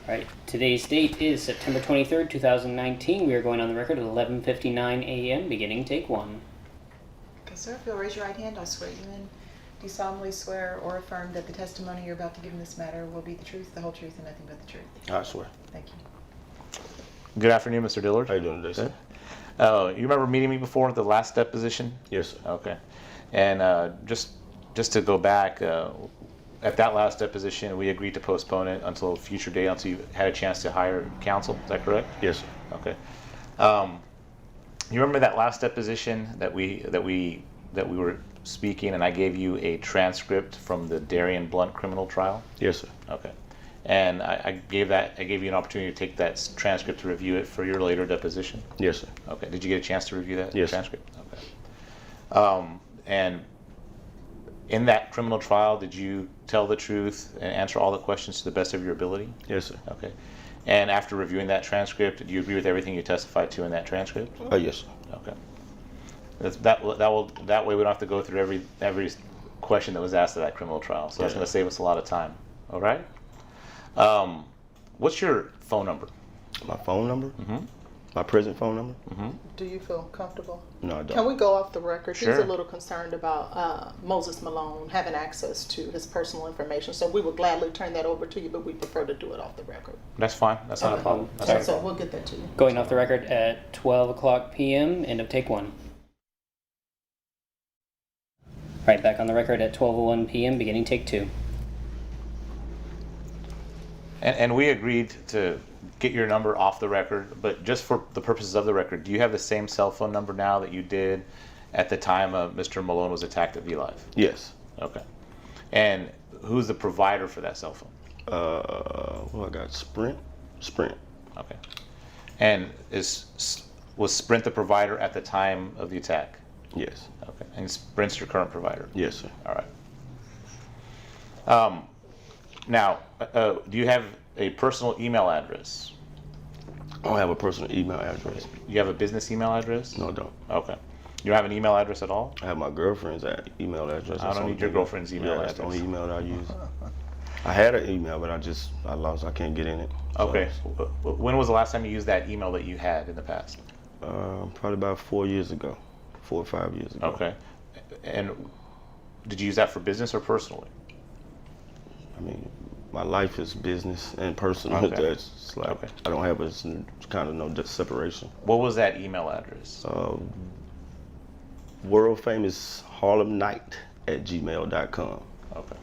Right. Today's date is September 23rd, 2019. We are going on the record at 11:59 a.m. beginning take one. Okay, sir, if you'll raise your right hand, I'll swear you in. Do you solemnly swear or affirm that the testimony you're about to give in this matter will be the truth, the whole truth, and nothing but the truth? I swear. Thank you. Good afternoon, Mr. Dillard. How you doing today, sir? You remember meeting me before the last deposition? Yes, sir. Okay. And just to go back, at that last deposition, we agreed to postpone it until a future date, until you had a chance to hire counsel. Is that correct? Yes, sir. Okay. You remember that last deposition that we were speaking, and I gave you a transcript from the Darian Blunt criminal trial? Yes, sir. Okay. And I gave you an opportunity to take that transcript to review it for your later deposition? Yes, sir. Okay. Did you get a chance to review that Yes, transcript? Okay. And in that criminal trial, did you tell the truth and answer all the questions to the best of your ability? Yes, sir. Okay. And after reviewing that transcript, do you agree with everything you testified to in that transcript? Yes, sir. Okay. That way we don't have to go through every question that was asked at that criminal trial. So that's going to save us a lot of time. All right. What's your phone number? My phone number? Mm-hmm. My present phone number? Mm-hmm. Do you feel comfortable? No, I don't. Can we go off the record? Sure. He's a little concerned about Moses Malone having access to his personal information, so we would gladly turn that over to you, but we prefer to do it off the record. That's fine. That's not a problem. That's not a So problem. we'll get that to you. Going off the record at 12 o'clock p.m. End of take one. Right, back on the record at 12:01 p.m. beginning take two. And we agreed to get your number off the record, but just for the purposes of the record, do you have the same cell phone number now that you did at the time Mr. Malone was attacked at VLive? Yes. Okay. And who's the provider for that cell phone? Well, I got Sprint. Okay. And was Sprint the provider at the time of the attack? Yes. Okay. And Sprint's your current provider? Yes, sir. All right. Now, do you have a personal email address? I don't have a personal email address. You have a business email address? No, I don't. Okay. You don't have an email address at all? I have my girlfriend's email address. I don't need your girlfriend's email That's the address. only email that I use. I had an email, but I lost. I can't get in it. So, Okay. When was the last time you used that email that you had in the past? Probably about 4 years ago. 4 or 5 years ago. Okay. And did you use that for business or personally? I mean, my life is business and personal. Okay. That's like, Okay. I don't have kind of no separation. What was that email address? World famous Harlem Night at gmail.com. Okay.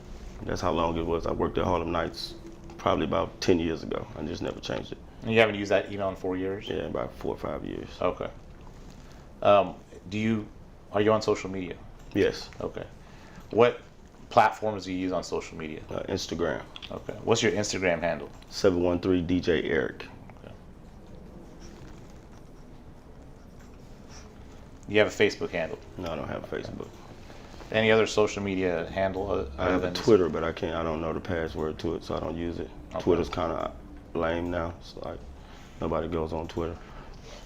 That's how long it was. I worked at Harlem Nights probably about 10 years ago. I just never changed it. And you haven't used that email in 4 years? Yeah, about 4 or 5 years. Okay. Are you on social media? Yes. Okay. What platforms do you use on social media? Instagram. Okay. What's your Instagram handle? 713 DJ Eric. Okay. You have a Facebook handle? No, I don't have Facebook. Any other social media handle I other have a than Twitter, but I don't know the password to it, so I don't use it. Okay. Twitter's kind of lame now. It's like nobody goes on Twitter.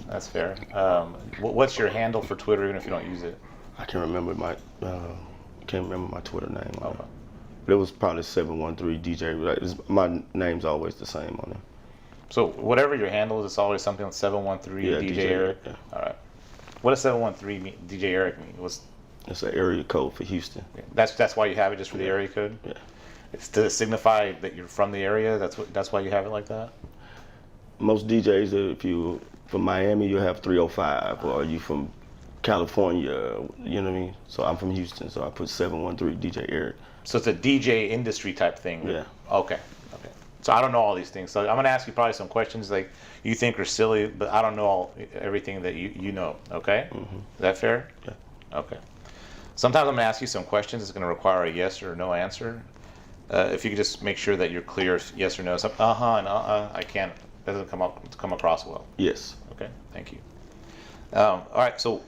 That's fair. What's your handle for Twitter, even if you don't use it? I can't remember my Twitter name. Okay. But it was probably 713 DJ. Like, my name's always the same on there. So whatever your handle is, it's always something like 713 Yeah, DJ Eric? Yeah. All right. What does 713 DJ Eric mean? It's an area code for Houston. That's why you have it, just for the area code? Yeah. It's to signify that you're from the area? That's why you have it like that? Most DJs, if you from Miami, you have 305, or you from California, you know what I mean? So I'm from Houston, so I put 713 DJ Eric. So it's a DJ industry type thing? Yeah. Okay. So I don't know all these things. So I'm going to ask you probably some questions like you think are silly, but I don't know everything that you know, okay? Mm-hmm. Is that fair? Yeah. Okay. Sometimes I'm going to ask you some questions. It's going to require a yes or no answer. If you could just make sure that you're clear, yes or no. So, and I can't. That doesn't come across well. Yes. Okay. Thank you. All right. So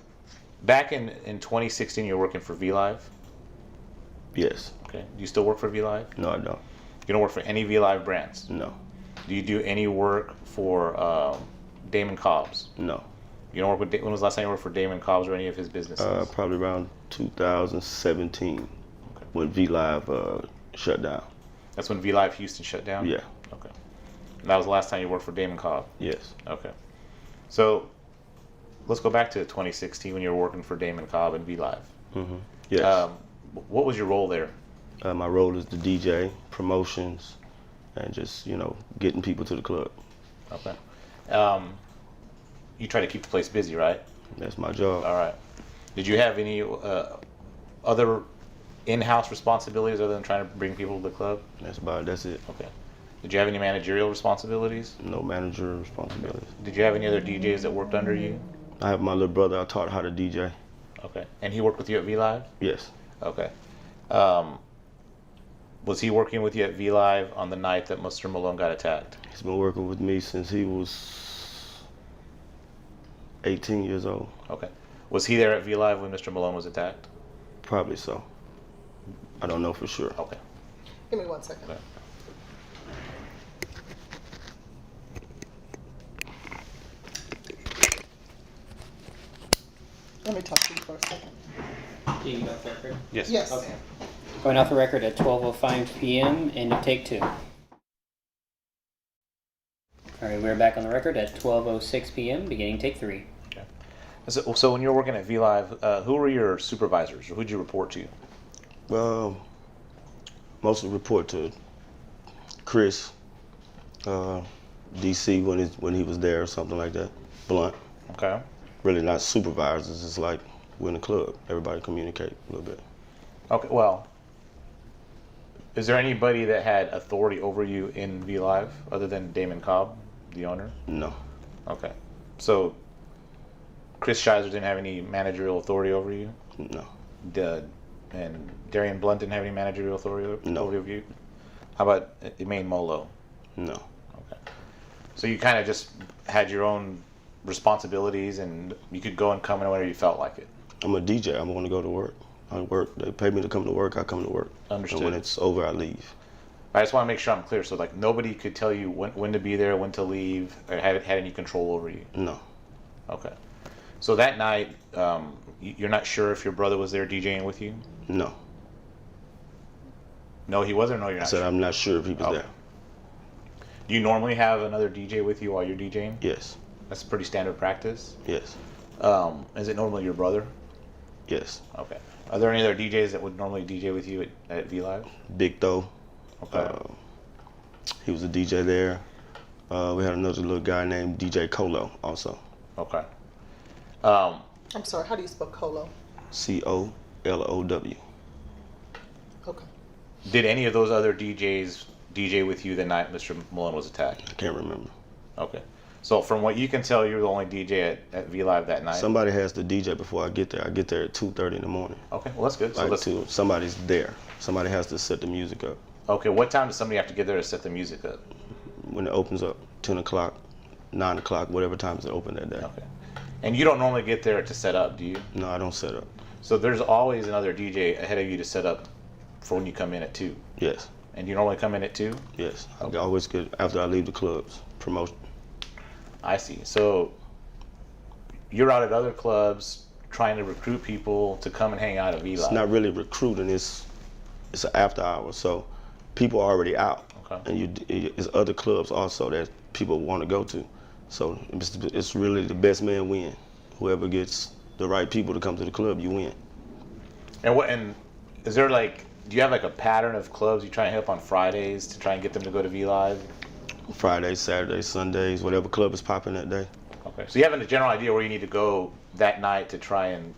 back in 2016, you were working for VLive. Yes. Okay. Do you still work for VLive? No, I don't. You don't work for any VLive brands? No. Do you do any work for Damon Cobbs? No. You don't work with. When was the last time you worked for Damon Cobbs or any of his businesses? Probably around 2017 when VLive shut down. That's when VLive Houston shut down? Yeah. Okay. And that was the last time you worked for Damon Cobb? Yes. Okay. So let's go back to 2016 when you were working for Damon Cobb and V-Live. Yes. What was your role there? My role is the DJ, promotions, and just, getting people to the club. Okay. You try to keep the place busy, right? That's my job. All right. Did you have any other in-house responsibilities other than trying to bring people to the club? That's it. Okay. Did you have any managerial responsibilities? No manager responsibilities. Did you have any other DJs that worked under you? I have my little brother I taught how to DJ. Okay. And he worked with you at V-Live? Yes. Okay. Was he working with you at V-Live on the night that Mr. Malone got attacked? He's been working with me since he was 18 years old. Okay. Was he there at V-Live when Mr. Malone was attacked? Probably so. I don't know for sure. Okay. Give me 1 second. Okay. Let me talk to you for a second. Do you go for it? Yes. Yes. Okay. Going off the record at 12:05 p.m. End of take 2. All right, we're back on the record at 12:06 p.m. Beginning take 3. Okay. So when you were working at V-Live, who were your supervisors, or who'd you report to? Well, mostly report to Chris, DC when he was there or something like that. Blunt. Okay. Really not supervisors. It's like we're in the club. Everybody communicate a little bit. Okay. Well, is there anybody that had authority over you in V-Live other than Damon Cobb, the owner? No. Okay. So Chris Shizer didn't have any managerial authority over you? No. And Darian Blunt didn't have any managerial authority No. over you? How about Emaine Molo? No. Okay. So you kind of just had your own responsibilities and you could go and come in whenever you felt like it? I'm a DJ. I'm going to go to work. I work. They pay me to come to work. I come to work. Understood. And when it's over, I leave. I just want to make sure I'm clear. So like nobody could tell you when to be there, when to leave, or had any control over you? No. Okay. So that night, you're not sure if your brother was there DJing with you? No. No, he wasn't. Or no, you're I not said sure? I'm not sure if he was Okay. there. Do you normally have another DJ with you while you're DJing? Yes. That's pretty standard practice. Yes. Is it normally your brother? Yes. Okay. Are there any other DJs that would normally DJ with you at V-Live? Big Though. Okay. He was a DJ there. We had another little guy named DJ Colo also. Okay. I'm sorry, how do you spell Colo? COLOW. Okay. Did any of those other DJs DJ with you the night Mr. Malone was attacked? I can't remember. Okay. So from what you can tell, you're the only DJ at V-Live that night? Somebody has to DJ before I get there. I get there at 2:30 in the morning. Okay, well that's good. So Somebody's there. Somebody has to set the music up. okay, what time does somebody have to get there to set the music up? When it opens up, 10 o'clock, 9 o'clock, whatever time it's open that day. Okay. And you don't normally get there to set up, do you? No, I don't set up. So there's always another DJ ahead of you to set up for when you come in at 2. Yes. And you normally come in at 2? Yes. Okay. I always get, after I leave the clubs, promotion. I see. So you're out at other clubs trying to recruit people to come and hang out at V-Live. It's not really recruiting. It's an after hour. So people are already out. Okay. And it's other clubs also that people want to go to. So it's really the best man win. Whoever gets the right people to come to the club, you win. And is there do you have a pattern of clubs you try and hit up on Fridays to try and get them to go to V-Live? Fridays, Saturdays, Sundays, whatever club is popping that day. Okay. So you have a general idea where you need to go that night to try and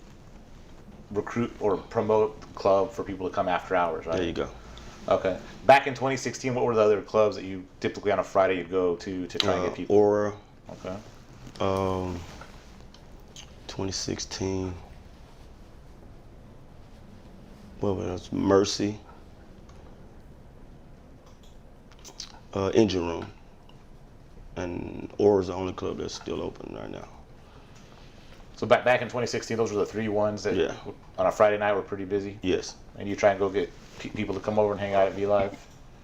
recruit or promote the club for people to come after hours, right? There you go. Okay. Back in 2016, what were the other clubs that you typically on a Friday you'd go to try and get people? Aura. Okay. 2016. What was it? Mercy. Engine Room. And Aura's the only club that's still open right now. So back in 2016, those were the 3 ones that Yeah. on a Friday night were pretty busy? Yes. And you try and go get people to come over and hang out at V-Live?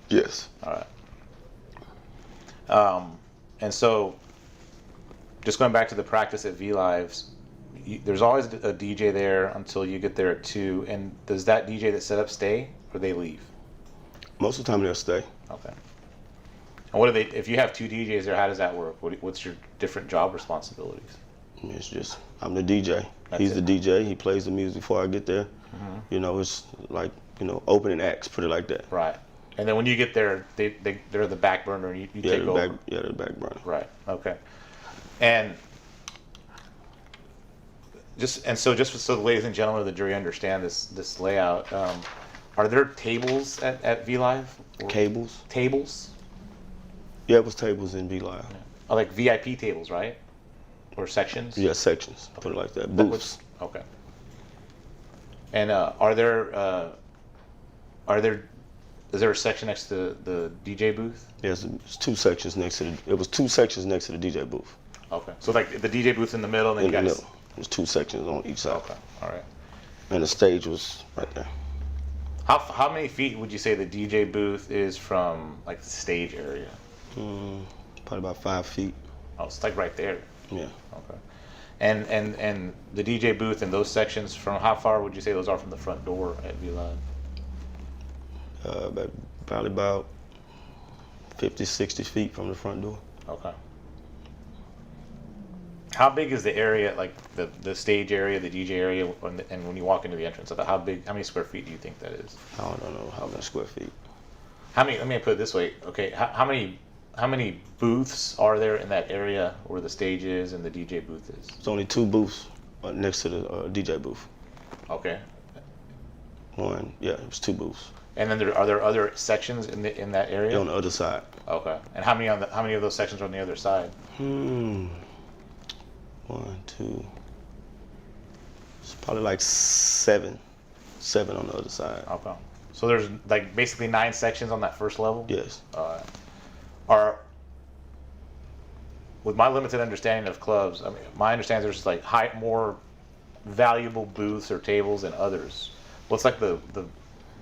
Yes. All right. And so, just going back to the practice at V-Lives, there's always a DJ there until you get there at 2. And does that DJ that set up stay, or they leave? Most of the time they'll stay. Okay. And what do they? If you have two DJs there, how does that work? What's your different job responsibilities? It's just I'm the DJ. That's He's it. the DJ. He plays the music before I get there. You know, it's like opening acts. Put it like that. Right. And then when you get there, they're the back burner. And you take over. They're the back burner. Right. Okay. And so the ladies and gentlemen of the jury understand this layout. Are there tables at V Live? Cables. Tables? Yeah, it was tables in B Live. Oh, like VIP tables, right? Or sections? Yeah, sections. Put it like that. That Booths. Okay. And is there a section next to the DJ booth? Yes, it's two sections next to it was two sections next to the DJ booth. Okay. So like the DJ booth's in the middle, and then In you the guys. middle. There's two sections on each side. Okay. All right. And the stage was right there. How many feet would you say the DJ booth is from like the stage area? Probably about 5 feet. Oh, it's like right there. Yeah. Okay. And the DJ booth and those sections, from how far would you say those are from the front door at V Live? Probably about 50, 60 feet from the front door. Okay. How big is the area, like the stage area, the DJ area, and when you walk into the entrance of it, how many square feet do you think that is? I don't know how many square feet. How many? Let me put it this way. Okay, how many booths are there in that area where the stage is and the DJ booth is? There's only 2 booths next to the DJ booth. Okay. It was 2 booths. And then are there other sections in that area? On the other side. Okay. And how many of those sections are on the other side? 1, 2. It's probably like 7 on the other side. Okay. So there's like basically 9 sections on that first level? Yes. With my limited understanding of clubs, I mean, my understanding there's like more valuable booths or tables than others. What's like the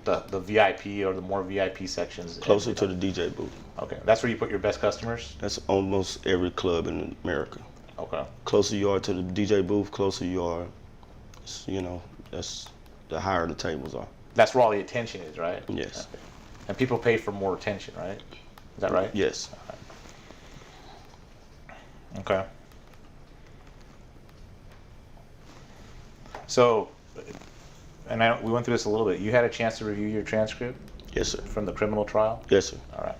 VIP or the more VIP sections? Closer to the DJ booth. Okay, that's where you put your best customers? That's almost every club in America. Okay. Closer you are to the DJ booth, closer you are, that's the higher the tables are. That's where all the attention is, right? Yes. Okay. And people pay for more attention, right? Is that right? Yes. Okay. So, and we went through this a little bit. You had a chance to review your transcript Yes, sir. from the criminal trial? Yes, sir. All right.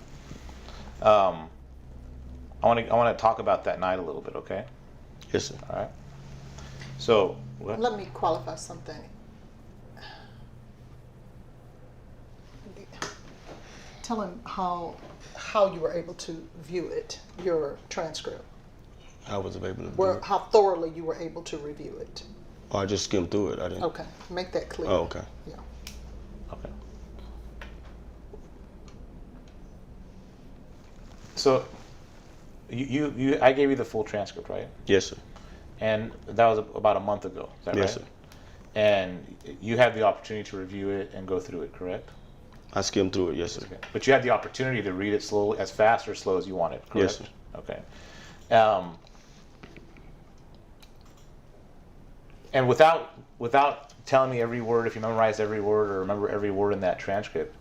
I want to talk about that night a little bit, okay? Yes, sir. All right. So, what? Let me qualify something. Tell him how you were able to view it, your transcript. I was able to do it. How thoroughly you were able to review it. Oh, I just skimmed through it. I didn't. Okay, make that clear. Oh, okay. Yeah. Okay. So, I gave you the full transcript, right? Yes, sir. And that was about a month ago. Is that right? Yes, sir. And you had the opportunity to review it and go through it, correct? I skimmed through it. Yes, sir. Okay. But you had the opportunity to read it slowly, as fast or slow as you wanted, correct? Yes, sir. Okay. And without telling me every word, if you memorized every word or remember every word in that transcript,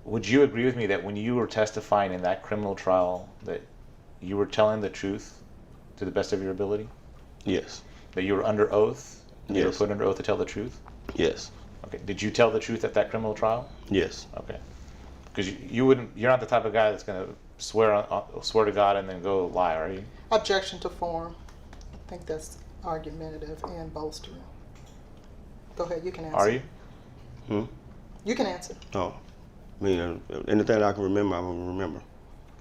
would you agree with me that when you were testifying in that criminal trial that you were telling the truth to the best of your ability? Yes. That you were under oath? You were Yes. put under oath to tell the truth? Yes. Okay. Did you tell the truth at that criminal trial? Yes. Okay. Because you're not the type of guy that's going to swear to God and then go lie, are you? Objection to form. I think that's argumentative and bolstering. Go ahead, you can answer. Are you? You can answer. Oh, I mean, anything I can remember, I will remember.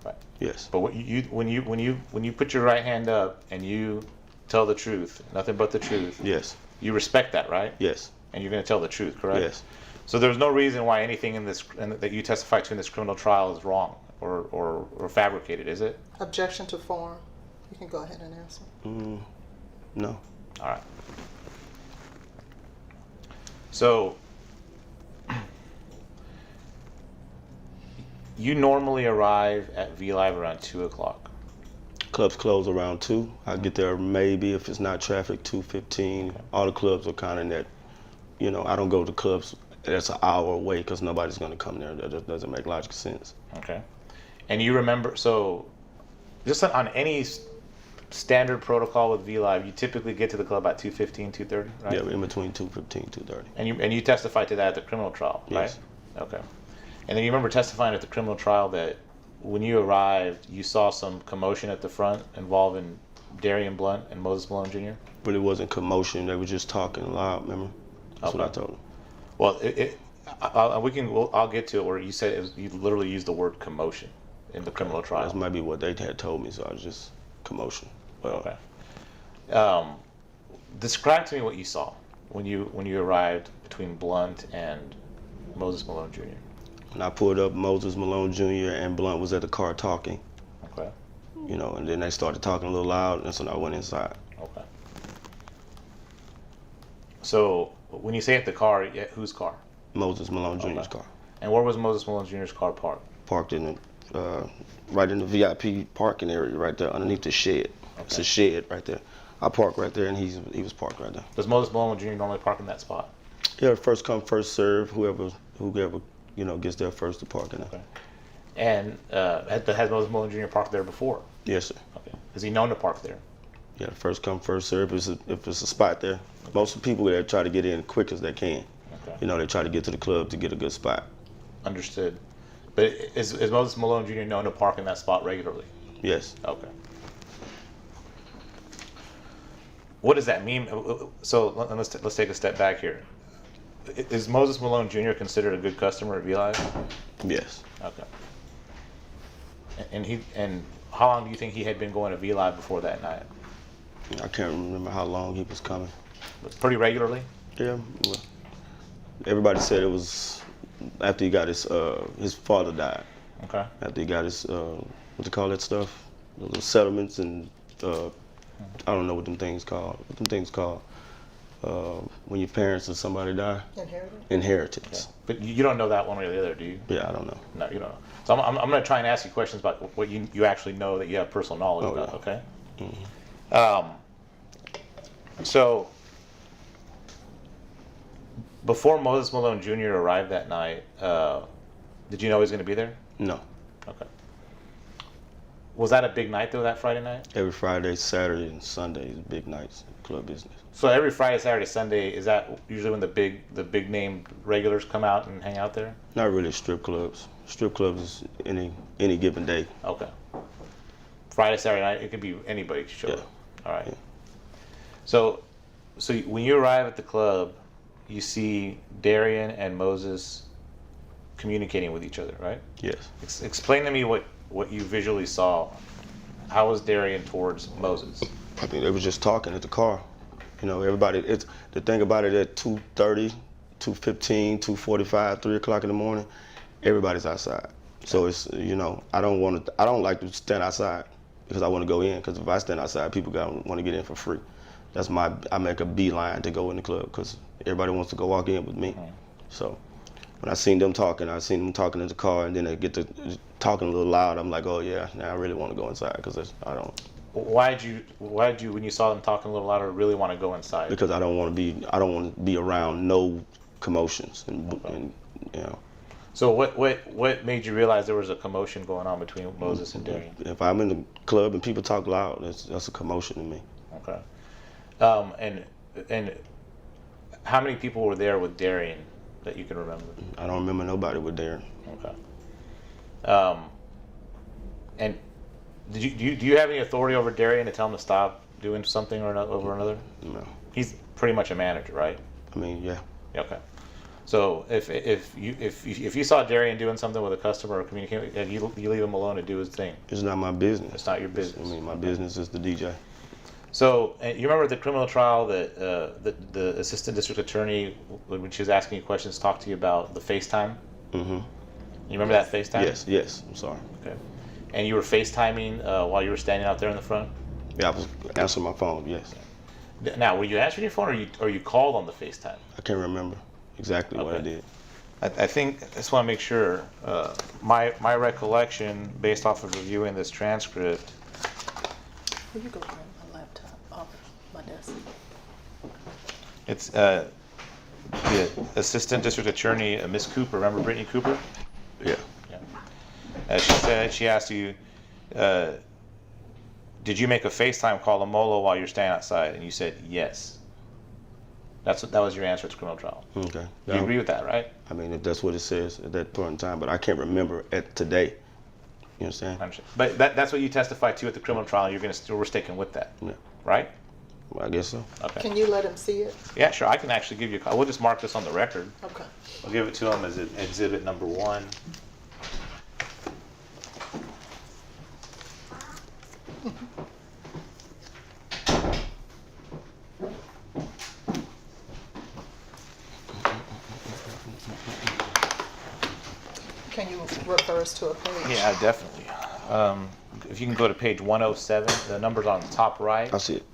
Right. Yes. But when you put your right hand up and you tell the truth, nothing but the truth. Yes. You respect that, right? Yes. And you're going to tell the truth, correct? Yes. So there's no reason why anything that you testify to in this criminal trial is wrong or fabricated, is it? Objection to form. You can go ahead and answer. No. All right. So you normally arrive at V Live around 2:00. Clubs close around 2. I get there maybe, if it's not traffic, 2:15. Okay. All the clubs are kind of in that, I don't go to clubs that's an hour away because nobody's going to come there. That doesn't make logical sense. Okay. And you remember, so just on any standard protocol with VLive, you typically get to the club at 2:15, 2:30, right? Yeah, in between 2:15, 2:30. And you testified to that at the criminal trial, right? Yes. Okay. And then you remember testifying at the criminal trial that when you arrived, you saw some commotion at the front involving Darian Blunt and Moses Malone Jr.? But it wasn't commotion. They were just talking loud, remember? That's what I told them. Well, I'll get to it where you said you literally used the word commotion in the criminal trial. That might be what they had told me, so I was just commotion. Well, okay. Describe to me what you saw when you arrived between Blunt and Moses Malone Jr. when I pulled up, Moses Malone Jr. and Blunt was at the car talking. Okay. You know, and then they started talking a little loud, and so I went inside. Okay. So when you say at the car, whose car? Moses Malone Jr.'s Okay. car. And where was Moses Malone Jr.'s car parked? Parked in the, right in the VIP parking area right there underneath the shed. It's a shed right there. I parked right there, and he was parked right there. Does Moses Malone Jr. normally park in that spot? Yeah, first come, first serve. Whoever gets there first to park in there. Okay. And has Moses Malone Jr. parked there before? Yes, sir. Okay. Is he known to park there? Yeah, first come, first serve. If it's a spot there, most of the people there try to get in quick as they can. Okay. You know, they try to get to the club to get a good spot. Understood. But is Moses Malone Jr. known to park in that spot regularly? Yes. Okay. What does that mean? So let's take a step back here. Is Moses Malone Jr. considered a good customer at VLive? Yes. Okay. And how long do you think he had been going to VLive before that night? I can't remember how long he was coming. Pretty regularly? Yeah. Well, everybody said it was after he got his father died. Okay. After he got his what do you call that stuff? The settlements and I don't know what them things called. What them things called? When your parents or somebody die? Inheritance. Okay. But you don't know that one way or the other, do you? Yeah, I don't know. No, you don't know. So I'm going to try and ask you questions about what you actually know that you have personal knowledge about, yeah. okay? Mm-hmm. So before Moses Malone Jr. arrived that night, did you know he was going to be there? No. Okay. Was that a big night though, that Friday night? Every Friday, Saturday, and Sunday is big nights in club business. So every Friday, Saturday, Sunday, is that usually when the big name regulars come out and hang out there? Not really strip clubs. Strip clubs is any given day. Okay. Friday, Saturday night, it could be anybody can show Yeah. up. All right. Yeah. So when you arrive at the club, you see Darian and Moses communicating with each other, right? Yes. Explain to me what you visually saw. How was Darian towards Moses? I mean, they was just talking at the car. You know, everybody. It's the thing about it at 2:30, 2:15, 2:45, 3 o'clock in the morning. Everybody's outside. So it's I don't like to stand outside because I want to go in. Because if I stand outside, people want to get in for free. I make a beeline to go in the club because everybody wants to go walk in with me. Mm-hmm. So when I seen them talking in the car, and then they get to talking a little loud. I'm like, oh yeah, now I really want to go inside because I don't. Why'd you, when you saw them talking a little louder, really want to go inside? Because I don't want to be around no commotions and you know. So what made you realize there was a commotion going on between Moses and Darian? If I'm in the club and people talk loud, that's a commotion to me. Okay. And how many people were there with Darian that you can remember? I don't remember nobody with Darren. Okay. And do you have any authority over Darian to tell him to stop doing something over another? No. He's pretty much a manager, right? I mean, yeah. Okay. So if you saw Darian doing something with a customer or communicating, you leave him alone to do his thing. It's not my business. It's not your business. I mean, my business is the DJ. So you remember at the criminal trial that the assistant district attorney, when she was asking you questions, talked to you about the FaceTime? Mm-hmm. You remember that FaceTime? Yes. I'm sorry. Okay. And you were FaceTiming while you were standing out there in the front? Yeah, I was answering my phone. Yes. Now, were you answering your phone, or you called on the FaceTime? I can't remember exactly what I did. I think I just want to make sure. My recollection, based off of reviewing this transcript. Will you go grab my laptop off my desk? It's the assistant district attorney, Miss Cooper. Remember Brittany Cooper? Yeah. She asked you, did you make a FaceTime call to Molo while you're standing outside? And you said yes. That was your answer at the criminal trial. Okay. You agree with that, right? I mean, if that's what it says at that point in time, but I can't remember at today. You understand? I understand. But that's what you testified to at the criminal trial. We're sticking with that, Yeah. right? Well, I guess so. Okay. Can you let him see it? Yeah, sure. I can actually give you a call. We'll just mark this on the record. Okay. I'll give it to him as exhibit number 1. Can you refer us to a page? Yeah, definitely. If you can go to page 107, the number's on the top right. I see it.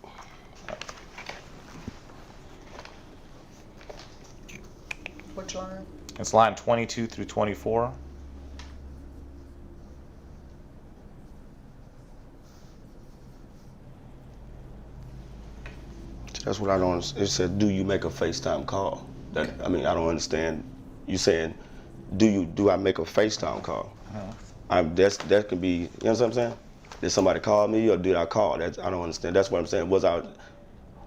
Which line? It's line 22 through 24. That's what I don't understand. It said, do you make a FaceTime call? I mean, I don't understand. You saying, do I make a FaceTime call? That could be, you know what I'm saying? Did somebody call me or did I call? I don't understand. That's what I'm saying. Was I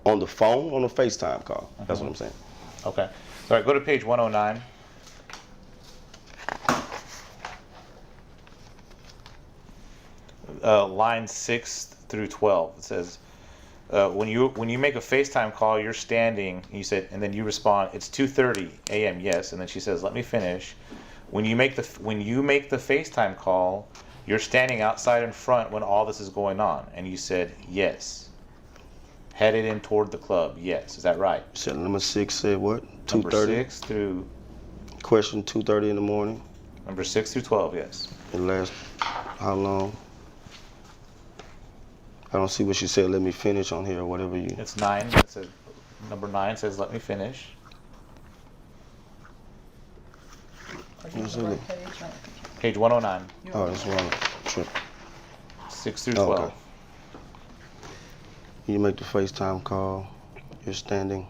on the phone on a FaceTime call? That's what I'm saying. Okay. All right, go to page 109. Line 6 through 12. It says, when you make a FaceTime call, you're standing. You said, and then you respond, it's 2:30 a.m. Yes, and then she says, let me finish. When you make the FaceTime call, you're standing outside in front when all this is going on, and you said yes. Headed in toward the club. Yes, is that right? You said number 6 said what? Number 2:30. 6 through Question 2:30 in the morning. number 6 through 12. Yes. It lasts how long? I don't see what she said. Let me finish on here or whatever you. It's 9. It says number 9 says let me finish. Are you on Yes, the it right is. page? Page 109. You're Oh, on that's the wrong. Trip. 6 through Oh, 12. okay. You make the FaceTime call. You're standing.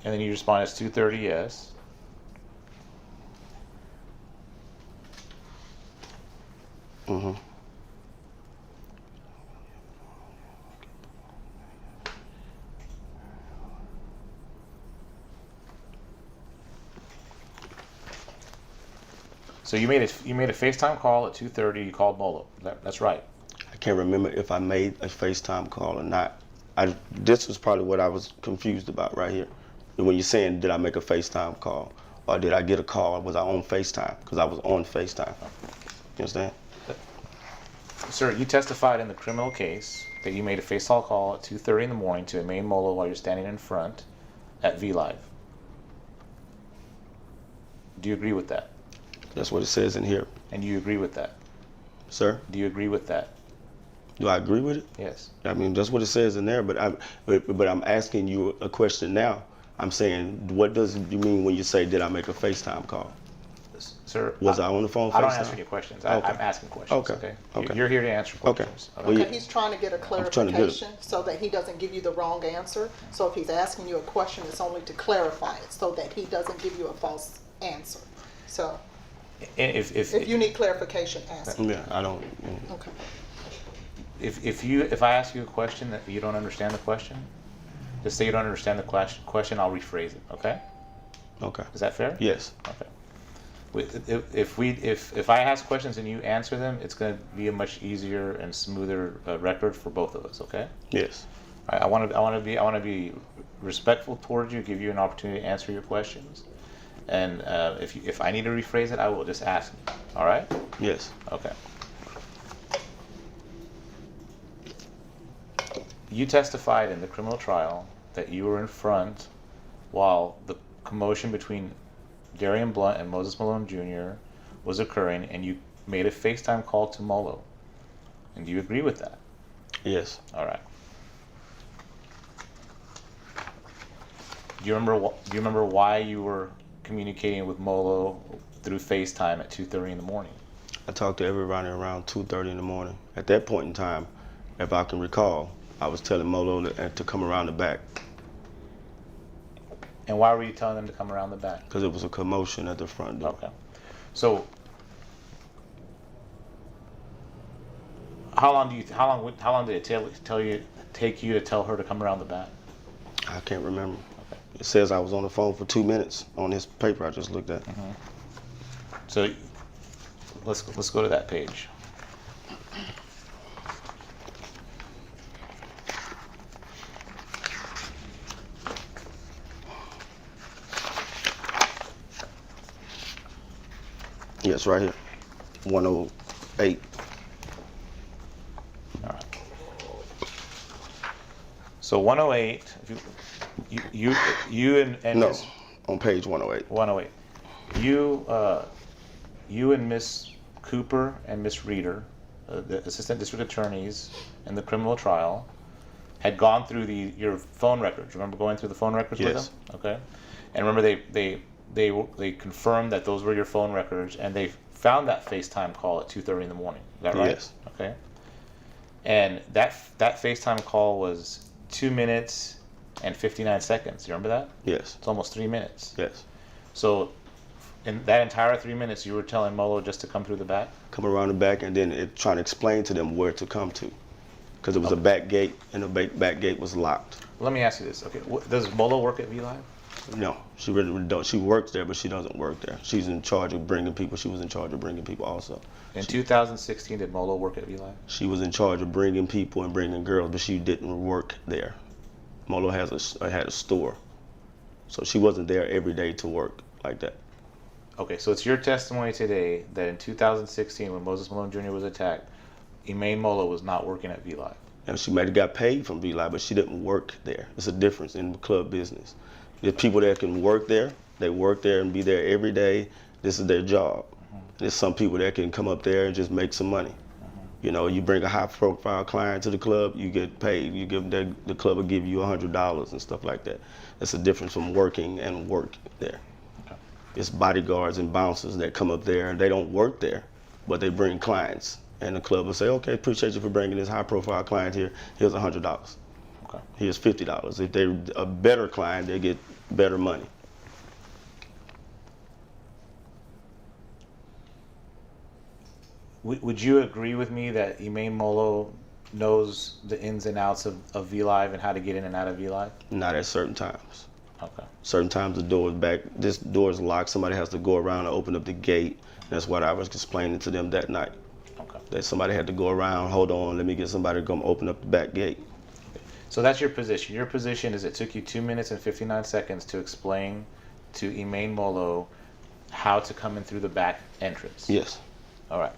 And then you respond, it's 2:30, yes. Mm-hmm. So you made a FaceTime call at 2:30. You called Molo. That's right. I can't remember if I made a FaceTime call or not. This was probably what I was confused about right here. When you're saying, did I make a FaceTime call? Or did I get a call? Was I on FaceTime? Because I was on FaceTime. You understand? Sir, you testified in the criminal case that you made a FaceTime call at 2:30 in the morning to a main Molo while you're standing in front at VLive. Do you agree with that? That's what it says in here. And you agree with that? Sir, Do you agree with that? do I agree with it? Yes. I mean, that's what it says in there, but I'm asking you a question now. I'm saying, what does you mean when you say, did I make a FaceTime call? Sir, Was I on the phone I don't FaceTime? answer any questions. Okay. I'm asking questions. Okay. Okay. You're here to answer Okay. questions. Well, yeah. Okay, he's trying to get a trying to get it. clarification so that he doesn't give you the wrong answer. So if he's asking you a question, it's only to clarify it so that he doesn't give you a false answer. So And if you need clarification, ask him. Yeah, I don't. Okay. if I ask you a question that you don't understand the question, just say you don't understand the question. I'll rephrase it. Okay? Okay. Is that fair? Yes. Okay. If I ask questions and you answer them, it's going to be a much easier and smoother record for both of us. Okay? Yes. All right, I want to be respectful towards you, give you an opportunity to answer your questions, and if I need to rephrase it, I will just ask me. All right? Yes. Okay. You testified in the criminal trial that you were in front while the commotion between Darian Blunt and Moses Malone Jr. was occurring, and you made a FaceTime call to Molo. And do you agree with that? Yes. All right. Do you remember why you were communicating with Molo through FaceTime at 2:30 in the morning? I talked to everybody around 2:30 in the morning. At that point in time, if I can recall, I was telling Molo to come around the back And why were you telling them to come around the back? because it was a commotion at the front door. Okay. So, how long did it take you to tell her to come around the back? I can't remember. Okay. It says I was on the phone for 2 minutes on this paper I just looked at. So, let's go to that page. Yes, right here. 108. All right. So 108. If you and No, Miss on page 108. 108. You and Miss Cooper and Miss Reeder, the assistant district attorneys in the criminal trial, had gone through your phone records. Remember going through the phone records with Yes. them? Okay. And remember they confirmed that those were your phone records, and they found that FaceTime call at 2:30 in the morning. Is that right? Yes. Okay. And that FaceTime call was 2 minutes and 59 seconds. You remember that? Yes. It's almost 3 minutes. Yes. So, in that entire 3 minutes, you were telling Molo just to come through the back? Come around the back and then trying to explain to them where to come to. Because it was a back gate and the back gate was locked. Let me ask you this. Okay, does Molo work at VLive? No, she really don't. She works there, but she doesn't work there. She's in charge of bringing people. She was in charge of bringing people also. In 2016, did Molo work at VLive? She was in charge of bringing people and bringing girls, but she didn't work there. Molo had a store, so she wasn't there every day to work like that. Okay, so it's your testimony today that in 2016, when Moses Malone Jr. was attacked, Emaine Molo was not working at VLive. And she might have got paid from VLive, but she didn't work there. It's a difference in the club business. There's people that can work there. They work there and be there every day. This is their job. There's some people that can come up there and just make some money. You know, you bring a high-profile client to the club, you get paid. You give the club will give you $100 and stuff like that. That's a difference from working and work there. Okay. It's bodyguards and bouncers that come up there and they don't work there, but they bring clients. And the club will say, okay, appreciate you for bringing this high-profile client here. Here's $100. Okay. Here's $50. If they're a better client, they get better money. Would you agree with me that Emaine Molo knows the ins and outs of VLive and how to get in and out of VLive? Not at certain times. Okay. Certain times the door is back. This door is locked. Somebody has to go around and open up the gate. That's what I was explaining to them that night. Okay. That somebody had to go around. Hold on, let me get somebody to come open up the back gate. So that's your position. Your position is it took you 2 minutes and 59 seconds to explain to Emaine Molo how to come in through the back entrance. Yes. All right.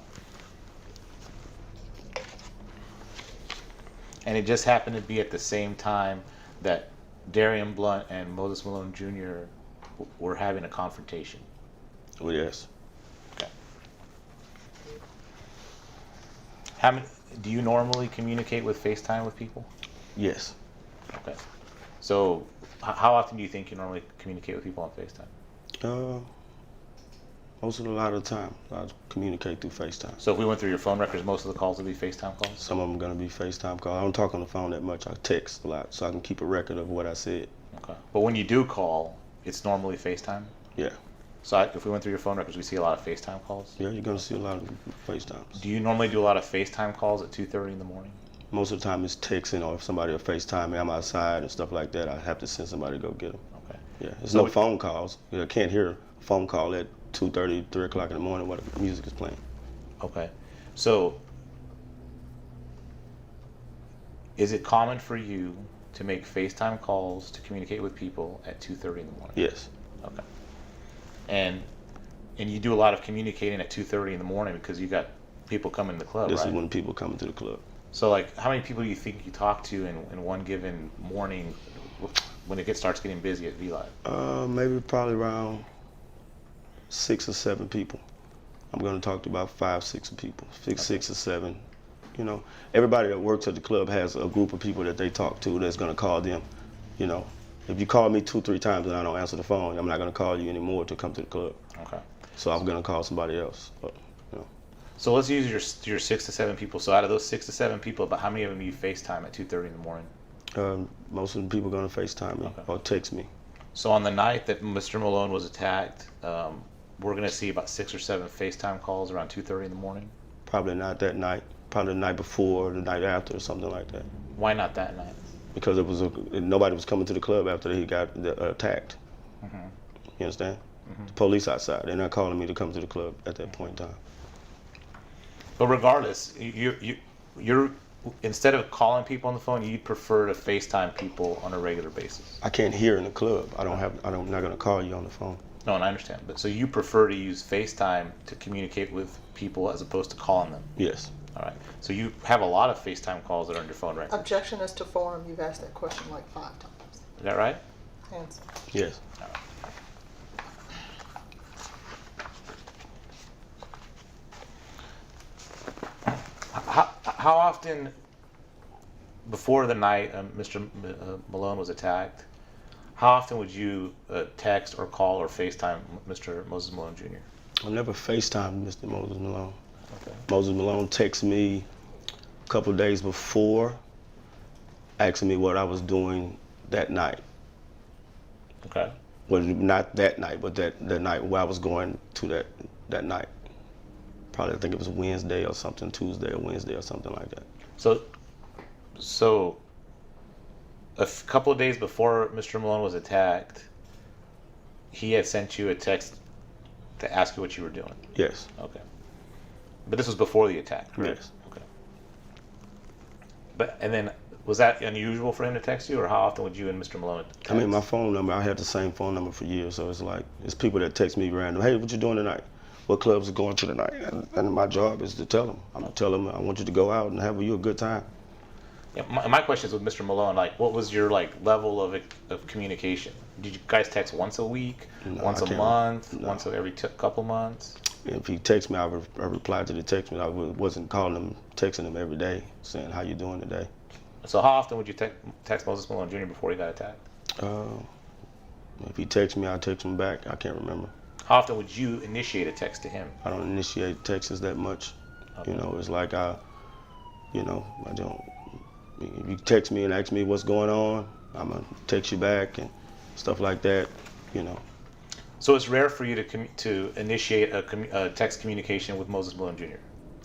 And it just happened to be at the same time that Darian Blunt and Moses Malone Jr. were having a confrontation. Well, yes. Okay. Do you normally communicate with FaceTime with people? Yes. Okay. So, how often do you think you normally communicate with people on FaceTime? A lot of the time, I communicate through FaceTime. So if we went through your phone records, most of the calls would be FaceTime calls? Some of them going to be FaceTime calls. I don't talk on the phone that much. I text a lot, so I can keep a record of what I said. Okay. But when you do call, it's normally FaceTime? Yeah. So if we went through your phone records, we see a lot of FaceTime calls? Yeah, you're going to see a lot of FaceTimes. Do you normally do a lot of FaceTime calls at 2:30 in the morning? Most of the time it's texting, or if somebody will FaceTime me, I'm outside and stuff like that, I have to send somebody to go get them. Okay. Yeah, there's So no phone calls. I can't hear a phone call at 2:30, 3 o'clock in the morning when the music is playing. Okay. So is it common for you to make FaceTime calls to communicate with people at 2:30 in the morning? Yes. Okay. And you do a lot of communicating at 2:30 in the morning because you got people coming to the club, This right? is when people come into the club. So, like, how many people do you think you talk to in one given morning when it starts getting busy at VLive? Maybe probably around 6 or 7 people. I'm going to talk to about 5, 6 people, six or 7. You know, everybody that works at the club has a group of people that they talk to that's going to call them. You know, if you call me 2, 3 times and I don't answer the phone, I'm not going to call you anymore to come to the club. Okay. So I'm going to call somebody else. But, you know. So let's use your 6 to 7 people. So out of those 6 to 7 people, about how many of them you FaceTime at 2:30 in the morning? Most of the people are going to FaceTime me Okay. or text me. So on the night that Mr. Malone was attacked, we're going to see about 6 or 7 FaceTime calls around 2:30 in the morning? Probably not that night. Probably the night before or the night after or something like that. Why not that night? Because nobody was coming to the club after he got attacked. Mm-hmm. You understand? The police outside. They're not calling me to come to the club at that point in time. But regardless, you're instead of calling people on the phone, you'd prefer to FaceTime people on a regular basis. I can't hear in the club. I'm not gonna call you on the phone. No, and I understand. But so you prefer to use FaceTime to communicate with people as opposed to calling them? Yes. All right. So you have a lot of FaceTime calls that are on your phone, right? Objection as to form. You've asked that question like 5 times. Is that right? Answer. Yes. How often before the night Mr. Malone was attacked, how often would you text or call or FaceTime Mr. Moses Malone Jr.? I never FaceTimed Mr. Moses Malone. Okay. Moses Malone texted me a couple of days before, asking me what I was doing that night. Okay. Well, not that night, but that night where I was going to that night. Probably, I think it was Wednesday or something, Tuesday or Wednesday or something like that. So a couple of days before Mr. Malone was attacked, he had sent you a text to ask you what you were doing. Yes. Okay. But this was before the attack, correct? Yes. Okay. And then, was that unusual for him to text you, or how often would you and Mr. Malone text? I mean, my phone number, I had the same phone number for years, so it's people that text me random. Hey, what you doing tonight? What clubs are going to tonight? And my job is to tell them. I'm gonna tell them I want you to go out and have you a good time. Yeah, my question is with Mr. Malone, like, what was your level of communication? Did you guys text once a week, No, once I a can't. month, No. once every couple months? If he texts me, I replied to the text. I wasn't calling him, texting him every day, saying how you doing today. So how often would you text Moses Malone Jr. before he got attacked? If he texts me, I text him back. I can't remember. How often would you initiate a text to him? I don't initiate texts that much. Okay. You know, it's like I don't. If you text me and ask me what's going on, I'm gonna text you back and stuff like that. You know. So it's rare for you to initiate a text communication with Moses Malone Jr.?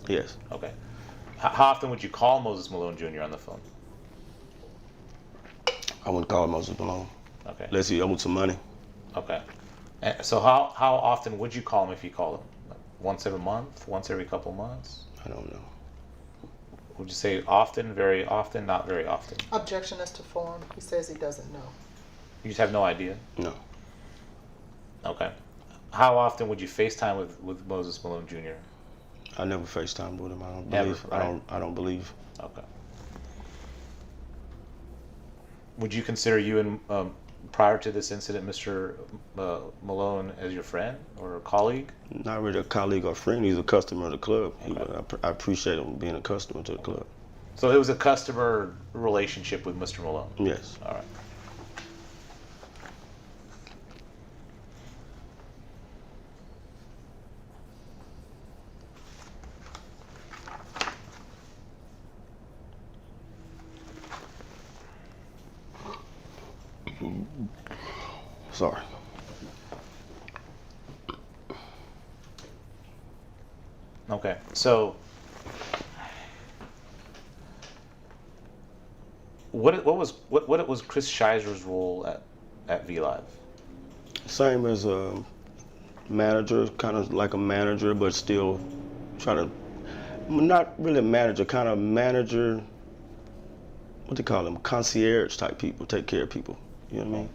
Yes. Okay. How often would you call Moses Malone Jr. on the phone? I wouldn't call Moses Malone Okay. unless he owed some money. Okay. And so how often would you call him if you called him? Like once every month? Once every couple months? I don't know. Would you say often, very often, not very often? Objection as to form. He says he doesn't know. You just have no idea? No. Okay. How often would you FaceTime with Moses Malone Jr.? I never FaceTime with him. I don't Never, believe. right? I don't believe. Okay. Would you consider you and prior to this incident, Mr. Malone, as your friend or a colleague? Not really a colleague or friend. He's a customer of the club. Okay. I appreciate him being a customer to the club. So it was a customer relationship with Mr. Malone? Yes. All right. Sorry. Okay. So what was Chris Scheiser's role at VLive? Same as a manager, kind of like a manager, but still try to, not really a manager, kind of manager, what they call them, concierge type people, take care of people. You know what I mean?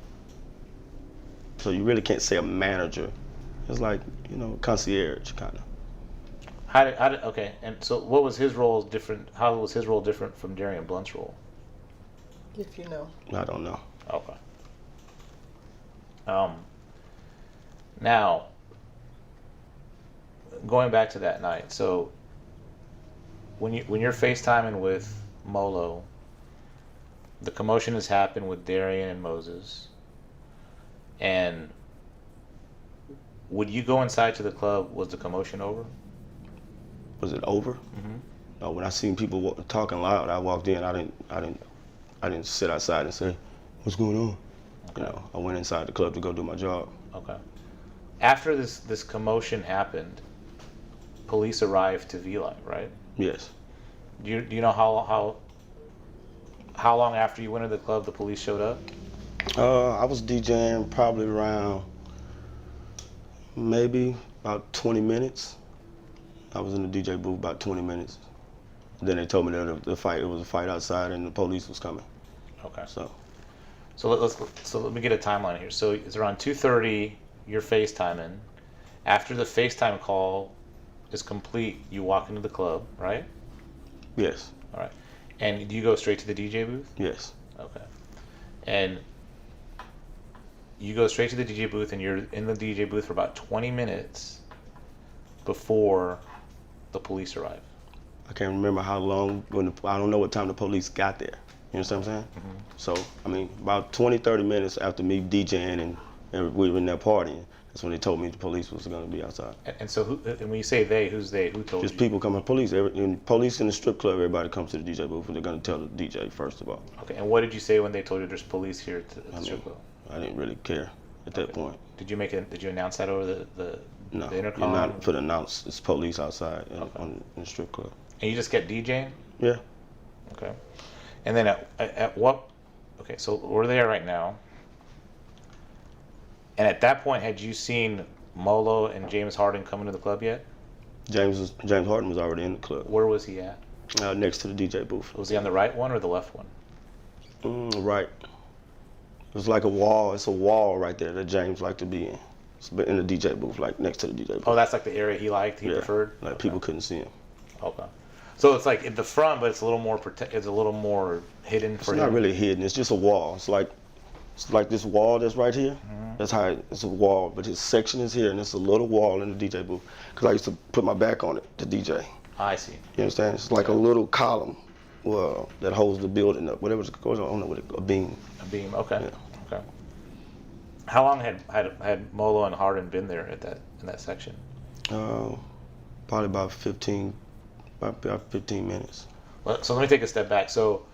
So you really can't say a manager. It's like, concierge kind of. Okay, and so what was his role different? How was his role different from Darian Blunt's role? If you know. I don't know. Okay. Now, going back to that night, so when you're FaceTiming with Molo, the commotion has happened with Darian and Moses, and would you go inside to the club? Was the commotion over? Was it over? Mm-hmm. No. When I seen people talking loud, I walked in. I didn't sit outside and say, "What's going on?" Okay. I went inside the club to go do my job. Okay. After this commotion happened, police arrived to V Live, right? Yes. Do you know how long after you went to the club the police showed up? I was DJing probably around maybe about 20 minutes. I was in the DJ booth about 20 minutes. Then they told me that it was a fight outside and the police was coming. Okay. So let me get a timeline here. So it's around 2:30. You're FaceTiming. After the FaceTime call is complete, you walk into the club, right? yes, All right. And do you go straight to the DJ booth? yes, Okay. And you go straight to the DJ booth, and you're in the DJ booth for about 20 minutes before the police arrive. I can't remember how long, I don't know what time the police got there. You understand what I'm saying? Mm-hmm. So, I mean, about 20, 30 minutes after me DJing and we were in there partying, that's when they told me the police was going to be outside. And so, and when you say they, who's they? Who told Just you? people coming, police in the strip club, everybody comes to the DJ booth and they're going to tell the DJ first of all. Okay. And what did you say when they told you there's police here at the strip club? I didn't really care at that point. Did you announce that over the No, the you're intercom? not put announce it's police outside Okay. in the strip club. And you just kept DJing? Yeah. Okay. And then at what? Okay, so we're there right now. And at that point, had you seen Molo and James Harden come into the club yet? James Harden was already in the club, Where was he at? next to the DJ booth. Was he on the right one or the left one? Right. It was like a wall. It's a wall right there that James liked to be in. It's in the DJ booth, like next to the DJ booth. Oh, that's like the area he liked, he yeah. preferred? Like Okay. people couldn't see him. Okay. So it's like at the front, but it's a little more it's a little more hidden It's for not him. really hidden. It's just a wall. It's like this wall that's right here. That's how it's a wall, but his section is here, and it's a little wall in the DJ booth. Because I used to put my back on it to DJ. I see. You understand? It's like a little column, that holds the building up. Whatever it goes on, I don't know what a beam. A beam. Okay. Yeah. Okay. How long had Molo and Harden been there in that section? Probably about 15 minutes. Well, so let me take a step back. So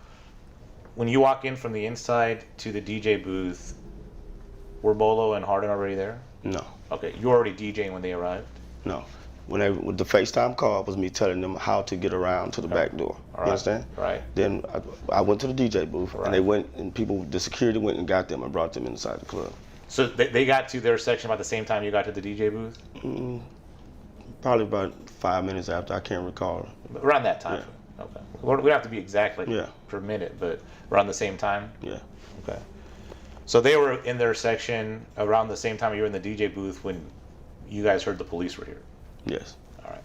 when you walk in from the inside to the DJ booth, were Molo and Harden already there? No, Okay, you were already DJing when they arrived? no. With the FaceTime call was me telling them how to get around to the back door. All right. You understand? Right. Then I went to the DJ booth, Right. and they went, and the security went and got them and brought them inside the club. So they got to their section about the same time you got to the DJ booth? Probably about 5 minutes after. I can't recall. Around that time? Yeah. Okay. We don't have to be exactly Yeah. per minute, but around the same time? Yeah. Okay. So they were in their section around the same time you were in the DJ booth when you guys heard the police were here? Yes. All right.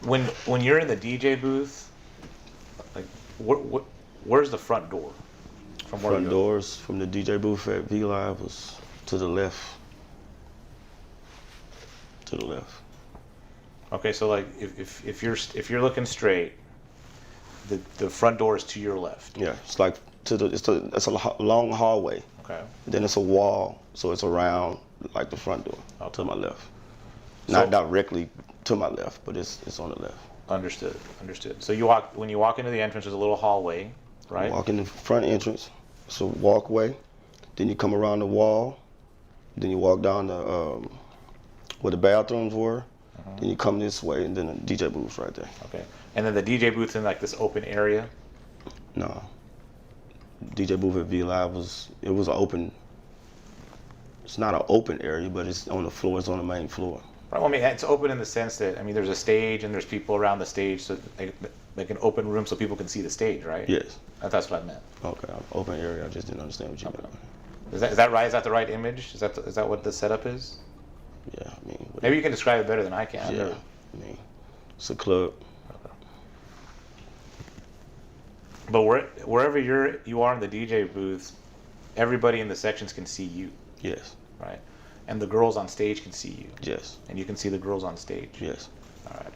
When you're in the DJ booth, like where's the front door? From where Front you doors from the DJ booth at V Live was to the left. To the left. Okay, so like if you're looking straight, the front door is to your left. Yeah, it's like it's a long hallway. Okay. Then it's a wall, so it's around like the front door to my left. So- Not directly to my left, but it's on the left. Understood. So when you walk into the entrance, there's a little hallway, right? Walk in the front entrance, it's a walkway. Then you come around the wall. Then you walk down the where the bathrooms were. Then you come this way, and then the DJ booth's right there. Okay. And then the DJ booth's in like this open area. No. DJ booth at V Live was open. It's not an open area, but it's on the floor. It's on the main floor. Right. Well, I mean, it's open in the sense that there's a stage and there's people around the stage, so like an open room so people can see the stage, right? Yes. That's what I meant. Okay. Open area. I just didn't understand what you meant. Is that right? Is that the right image? Is that what the setup is? Yeah. I mean. Maybe you can describe it better than I can. Yeah. I mean, it's a club. But wherever you are in the DJ booth, everybody in the sections can see you, Yes. right? And the girls on stage can see you, Yes. and you can see the girls on stage. Yes. All right.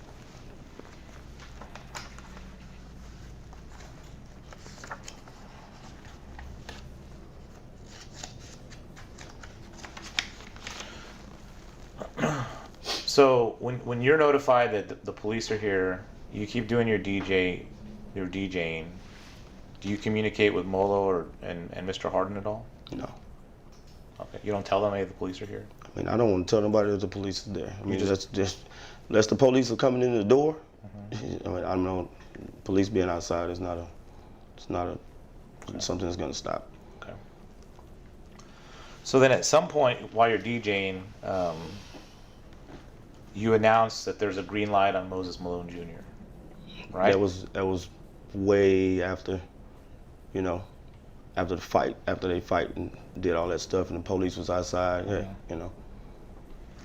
So when you're notified that the police are here, you keep doing your DJing, Do you communicate with Molo and Mr. Harden at all? No. Okay. You don't tell them, hey, the police are here? I mean, I don't want to tell nobody that the police is there. I mean, just- that's just, unless the police are coming in the door. I mean, I know police being outside is not something that's gonna stop. Okay. So then at some point while you're DJing, you announce that there's a green light on Moses Malone Jr., right? That was way after, you know, after the fight, after they fight and did all that stuff, and the police was outside. Yeah, you know.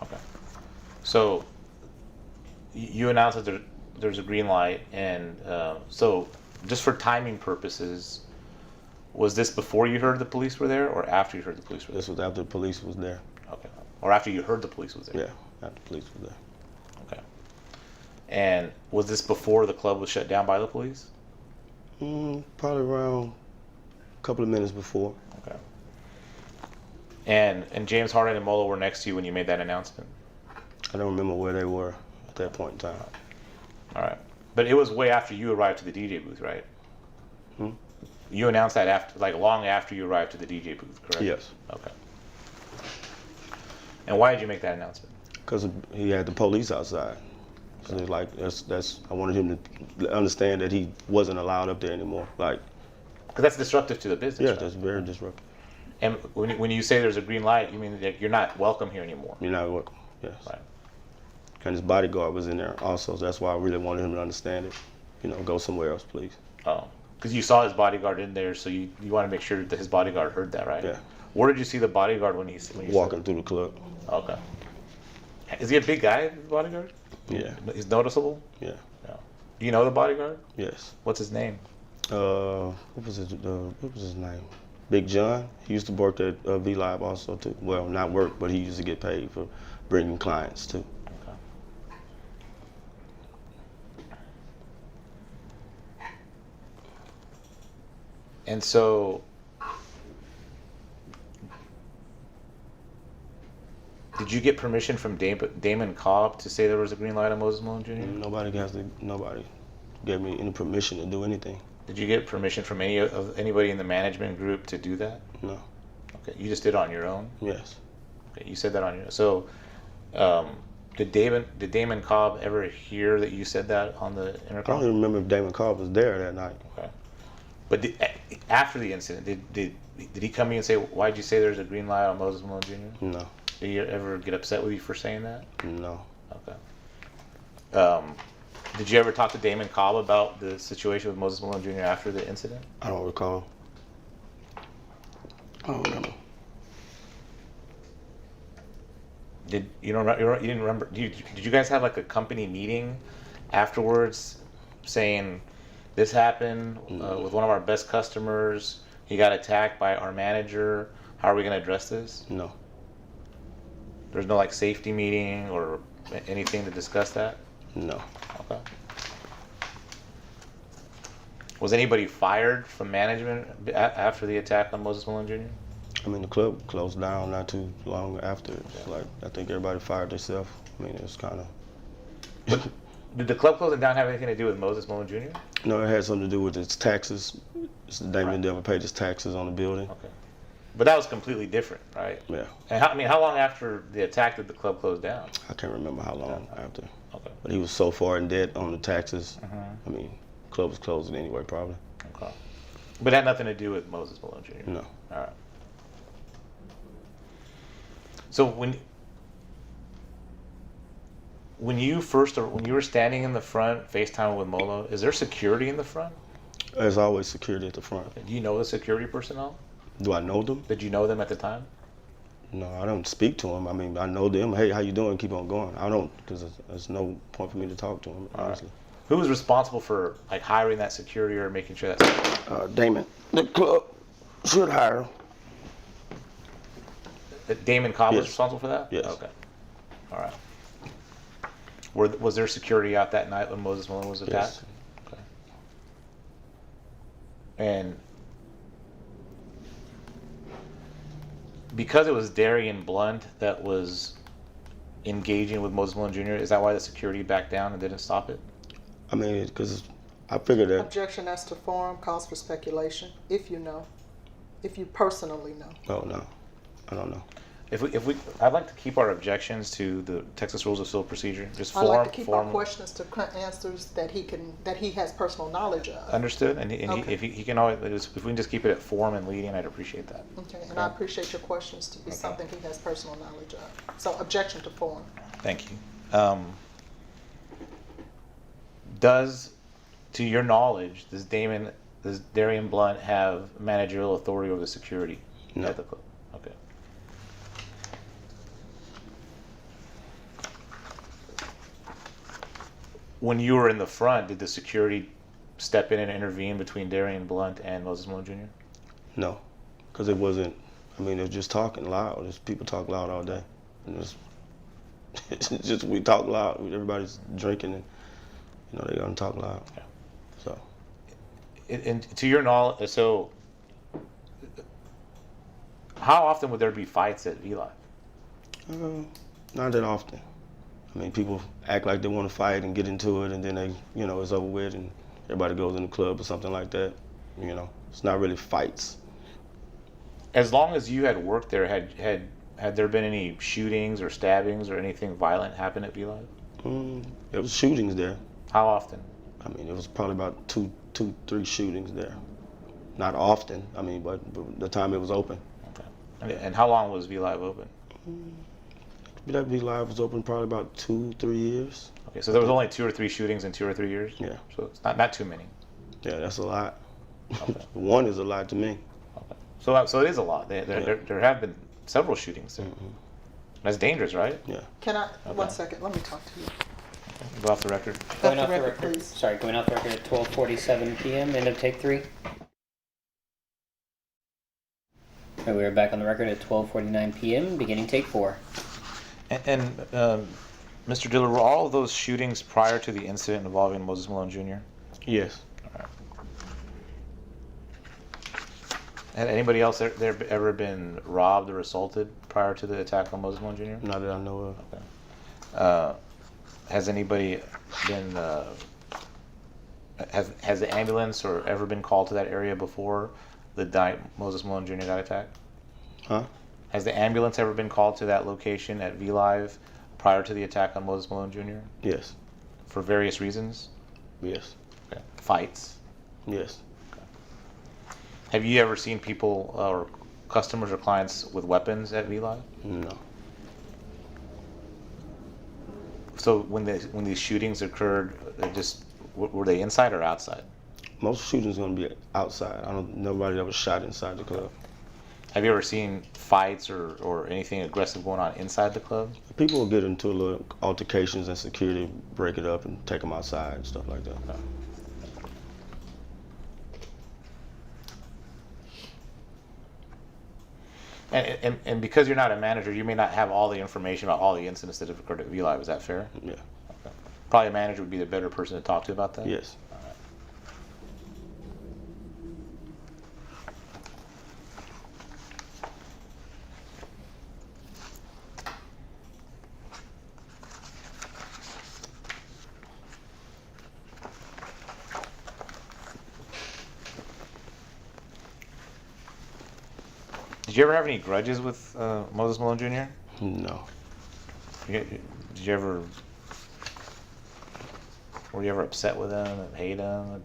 Okay. So you announced that there's a green light, and so just for timing purposes, was this before you heard the police were there, or after you heard the police were there? This was after the police was there. Okay. Or after you heard the police was there? Yeah, after the police was there. Okay. And was this before the club was shut down by the police? Probably around a couple of minutes before. Okay. And James Harden and Molo were next to you when you made that announcement? I don't remember where they were at that point in time. All right. But it was way after you arrived to the DJ booth, right? You announced that after, like, long after you arrived to the DJ booth, correct? Yes. Okay. And why did you make that announcement? Because he had the police outside. So like that's I wanted him to understand that he wasn't allowed up there anymore. Like, Because that's disruptive to the business. yeah, right? that's very disruptive. And when you say there's a green light, you mean that you're not welcome here anymore? You're not welcome. Yes. Right. And his bodyguard was in there also. So that's why I really wanted him to understand it. You know, go somewhere else, please. Oh. Because you saw his bodyguard in there, so you want to make sure that his bodyguard heard that, right? Yeah. Where did you see the bodyguard when you Walking through the club. Okay. Is he a big guy, the bodyguard? Yeah. He's noticeable? Yeah. No. Do you know the bodyguard? Yes. What's his name? What was his name? Big John. He used to work at V Live also too. Well, not work, but he used to get paid for bringing clients too. Okay. And so, did you get permission from Damon Cobb to say there was a green light on Moses Malone Jr.? Nobody gave me any permission to do anything. Did you get permission from anybody in the management group to do that? No. Okay, you just did it on your own. Yes. Okay, you said that on your own. So, did Damon Cobb ever hear that you said that on the I intercom? don't even remember if Damon Cobb was there that night. Okay. But after the incident, did he come to you and say, "Why'd you say there's a green light on Moses Malone Jr.?" No. Did he ever get upset with you for saying that? No. Okay. Did you ever talk to Damon Cobb about the situation with Moses Malone Jr. after the incident? I don't recall. I don't remember. You didn't remember? Did you guys have like a company meeting afterwards, saying this happened with one of our best customers? He got attacked by our manager. How are we going to address this? No. There's no like safety meeting or anything to discuss that? No. Okay. Was anybody fired from management after the attack on Moses Malone Jr.? I mean, the club closed down not too long after. It's like, I think everybody fired themselves. I mean, it was kind of... Did the club closing down have anything to do with Moses Malone Jr.? No, it had something to do with its taxes. Damon never paid his taxes on the building. Okay. But that was completely different, right? Yeah. And how long after the attack did the club close down? I can't remember how long after. Okay. But he was so far in debt on the taxes. I mean, club was closing anyway, probably. Okay. But it had nothing to do with Moses Malone Jr.? No. All right. So when you were standing in the front, FaceTime with Molo, is there security in the front? There's always security at the front. Do you know the security personnel? Do I know them? Did you know them at the time? No, I don't speak to them. I mean, I know them. Hey, how you doing? Keep on going. I don't, because there's no point for me to talk to them, honestly. Who was responsible for like hiring that security or making sure that? Damon. The club should hire him. Damon Cobb was Yes. responsible for that? Yes. Okay. All right. Was there security out that night when Moses Malone was attacked? Yes. Okay. And because it was Darian Blunt that was engaging with Moses Malone Jr., is that why the security backed down and didn't stop it? I mean, because I figured that. Objection as to form calls for speculation, if you know. If you personally know. Oh no, I don't know. I'd like to keep our objections to the Texas Rules of Civil Procedure. Just I'd form, like to keep our form. questions to answers that he has personal knowledge of. Understood, and Okay. if he can always, if we can just keep it at form and leading, I'd appreciate that. Okay, and I appreciate your questions to be Okay. something he has personal knowledge of. So objection to form. Thank you. Does, to your knowledge, does Darian Blunt have managerial authority over the security No. at the club? Okay. When you were in the front, did the security step in and intervene between Darian Blunt and Moses Malone Jr.? No, because it wasn't. I mean, it was just talking loud. Just people talk loud all day, and it's just we talk loud. Everybody's drinking, and they gonna talk loud. Yeah. So And to your knowledge, so how often would there be fights at V-Live? not that often. I mean, people act like they want to fight and get into it, and then they, it's over with, and everybody goes in the club or something like that. It's not really fights. As long as you had worked there, had there been any shootings or stabbings or anything violent happen at V-Live? There was shootings there. How often? I mean, it was probably about two, 3 shootings there. Not often. I mean, but the time it was open. Okay. And how long was V-Live open? That V-Live was open probably about 2, 3 years. Okay, so there was only 2 or 3 shootings in 2 or 3 years? Yeah. So it's not too many. Yeah, that's a lot. Okay. One is a lot to me. Okay. So it is a lot. There have been several shootings there. Mm-hmm. That's dangerous, right? Yeah. Can I, Okay. 1 second, let me talk to you. Go off the record. Going Off off the the record, record. please. Sorry, going off the record at 12:47 p.m. End of take 3. And we are back on the record at 12:49 p.m. Beginning take 4. And Mr. Dillard, were all of those shootings prior to the incident involving Moses Malone Jr.? Yes. Had anybody else there ever been robbed or assaulted prior to the attack on Moses Malone Jr.? Not that I know of. Okay. Has anybody been? Has the ambulance or ever been called to that area before the night Moses Malone Jr. got attacked? Huh? Has the ambulance ever been called to that location at V-Live prior to the attack on Moses Malone Jr.? Yes. For various reasons? Yes. Okay. Fights? Yes. Have you ever seen people or customers or clients with weapons at V-Live? No. So when these shootings occurred, were they inside or outside? Most shootings gonna be outside. Nobody ever shot inside the club. Have you ever seen fights or anything aggressive going on inside the club? People will get into little altercations and security break it up and take them outside and stuff like that. And because you're not a manager, you may not have all the information about all the incidents that have occurred at V-Live. Is that fair? Yeah. Okay. Probably a manager would be the better person to talk to about that? Yes. Did you ever have any grudges with Moses Malone Jr.? No. Did you ever? Were you ever upset with him and hate him?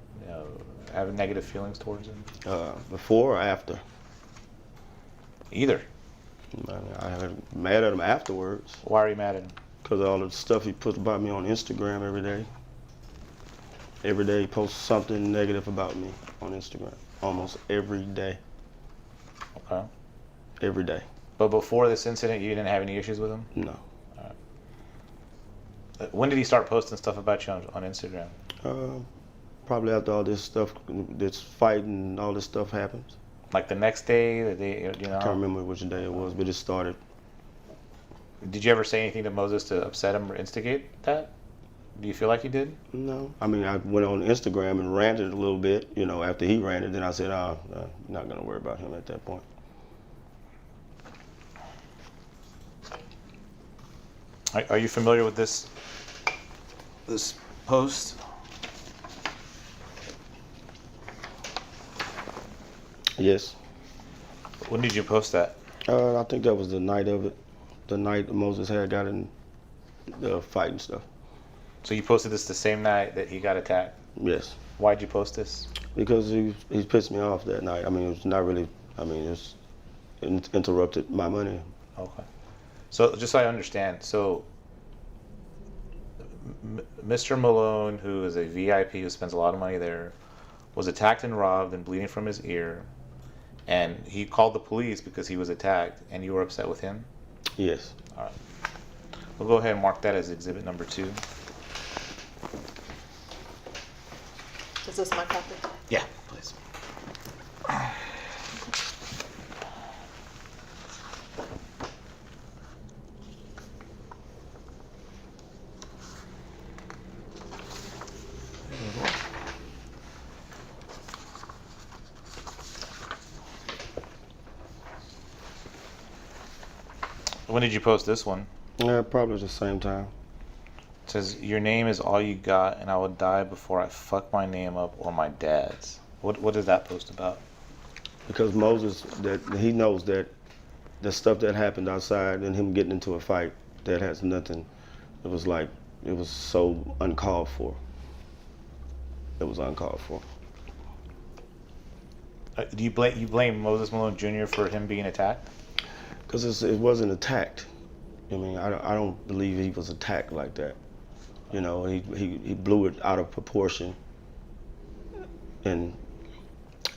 Have negative feelings towards him? Before or after? Either. I got mad at him afterwards Why are you mad at him? because of all the stuff he puts about me on Instagram every day. Every day he posts something negative about me on Instagram. Almost every day. Okay. Every day. But before this incident, you didn't have any issues with him? No. When did he start posting stuff about you on Instagram? Probably after all this stuff, this fight and all this stuff happens. Like the next day, the day, I can't remember which day it was, but it started. Did you ever say anything to Moses to upset him or instigate that? Do you feel like you did? No. I mean, I went on Instagram and ranted a little bit, after he ranted. Then I said, not going to worry about him at that point. Are you familiar with this post? Yes. When did you post that? I think that was the night of it. The night Moses had got in the fight and stuff. So you posted this the same night that he got attacked? Yes. Why'd you post this? Because he pissed me off that night. I mean, it was not really. I mean, it interrupted my money. Okay. So just so I understand, so Mr. Malone, who is a VIP who spends a lot of money there, was attacked and robbed and bleeding from his ear, and he called the police because he was attacked, and you were upset with him? Yes. All right. We'll go ahead and mark that as exhibit number 2. Is this my copy? Yeah, please. When did you post this one? Yeah, probably the same time. It says, your name is all you got, and I will die before I fuck my name up or my dad's. What is that post about? Because Moses, that he knows that the stuff that happened outside and him getting into a fight, that has nothing. It was like, it was so uncalled for. It was uncalled for. Do you blame Moses Malone Jr. for him being attacked? Because it wasn't attacked. I mean, I don't believe he was attacked like that. You know, he blew it out of proportion and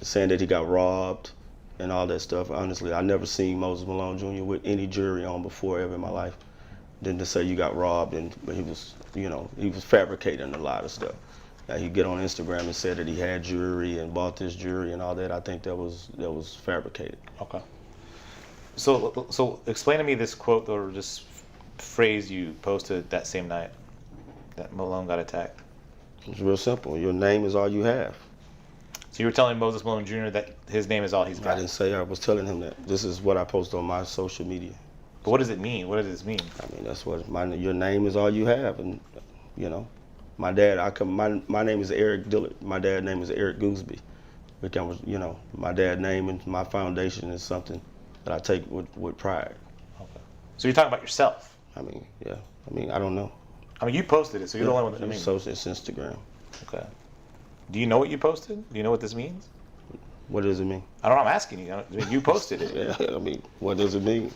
saying that he got robbed and all that stuff. Honestly, I never seen Moses Malone Jr. with any jewelry on before ever in my life. Then to say you got robbed, and he was, you know, he was fabricating a lot of stuff. Now, he get on Instagram and said that he had jewelry and bought this jewelry and all that. I think that was fabricated. Okay. So explain to me this quote or this phrase you posted that same night that Malone got attacked. It's real simple. Your name is all you have. So you were telling Moses Malone Jr. that his name is all he's got. I didn't say. I was telling him that. This is what I post on my social media. But what does it mean? What does this mean? I mean, that's what your name is all you have, and you know, my dad. My name is Eric Dillard. My dad's name is Eric Gooseby. Because, you know, my dad's name and my foundation is something that I take with pride. Okay. So you're talking about yourself. I mean, yeah. I mean, I don't know. I mean, you posted it, so you're the only one that So it's Instagram. Okay. Do you know what you posted? Do you know what this means? What does it mean? I don't know. I'm asking you. I mean, you posted it. Yeah. I mean, what does it mean?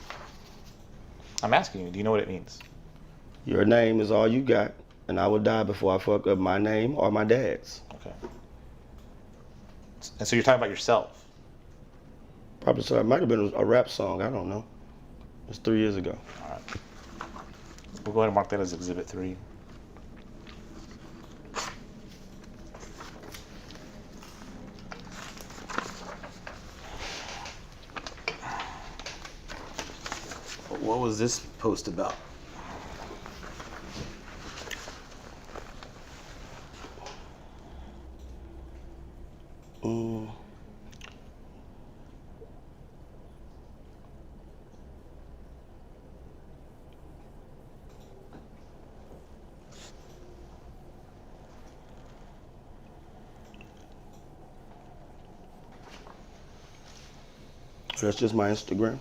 I'm asking you. Do you know what it means? Your name is all you got, and I will die before I fuck up my name or my dad's. Okay. And so you're talking about yourself. Probably so. It might have been a rap song. I don't know. It was 3 years ago. All right. We'll go ahead and mark that as Exhibit 3. What was this post about? That's just my Instagram.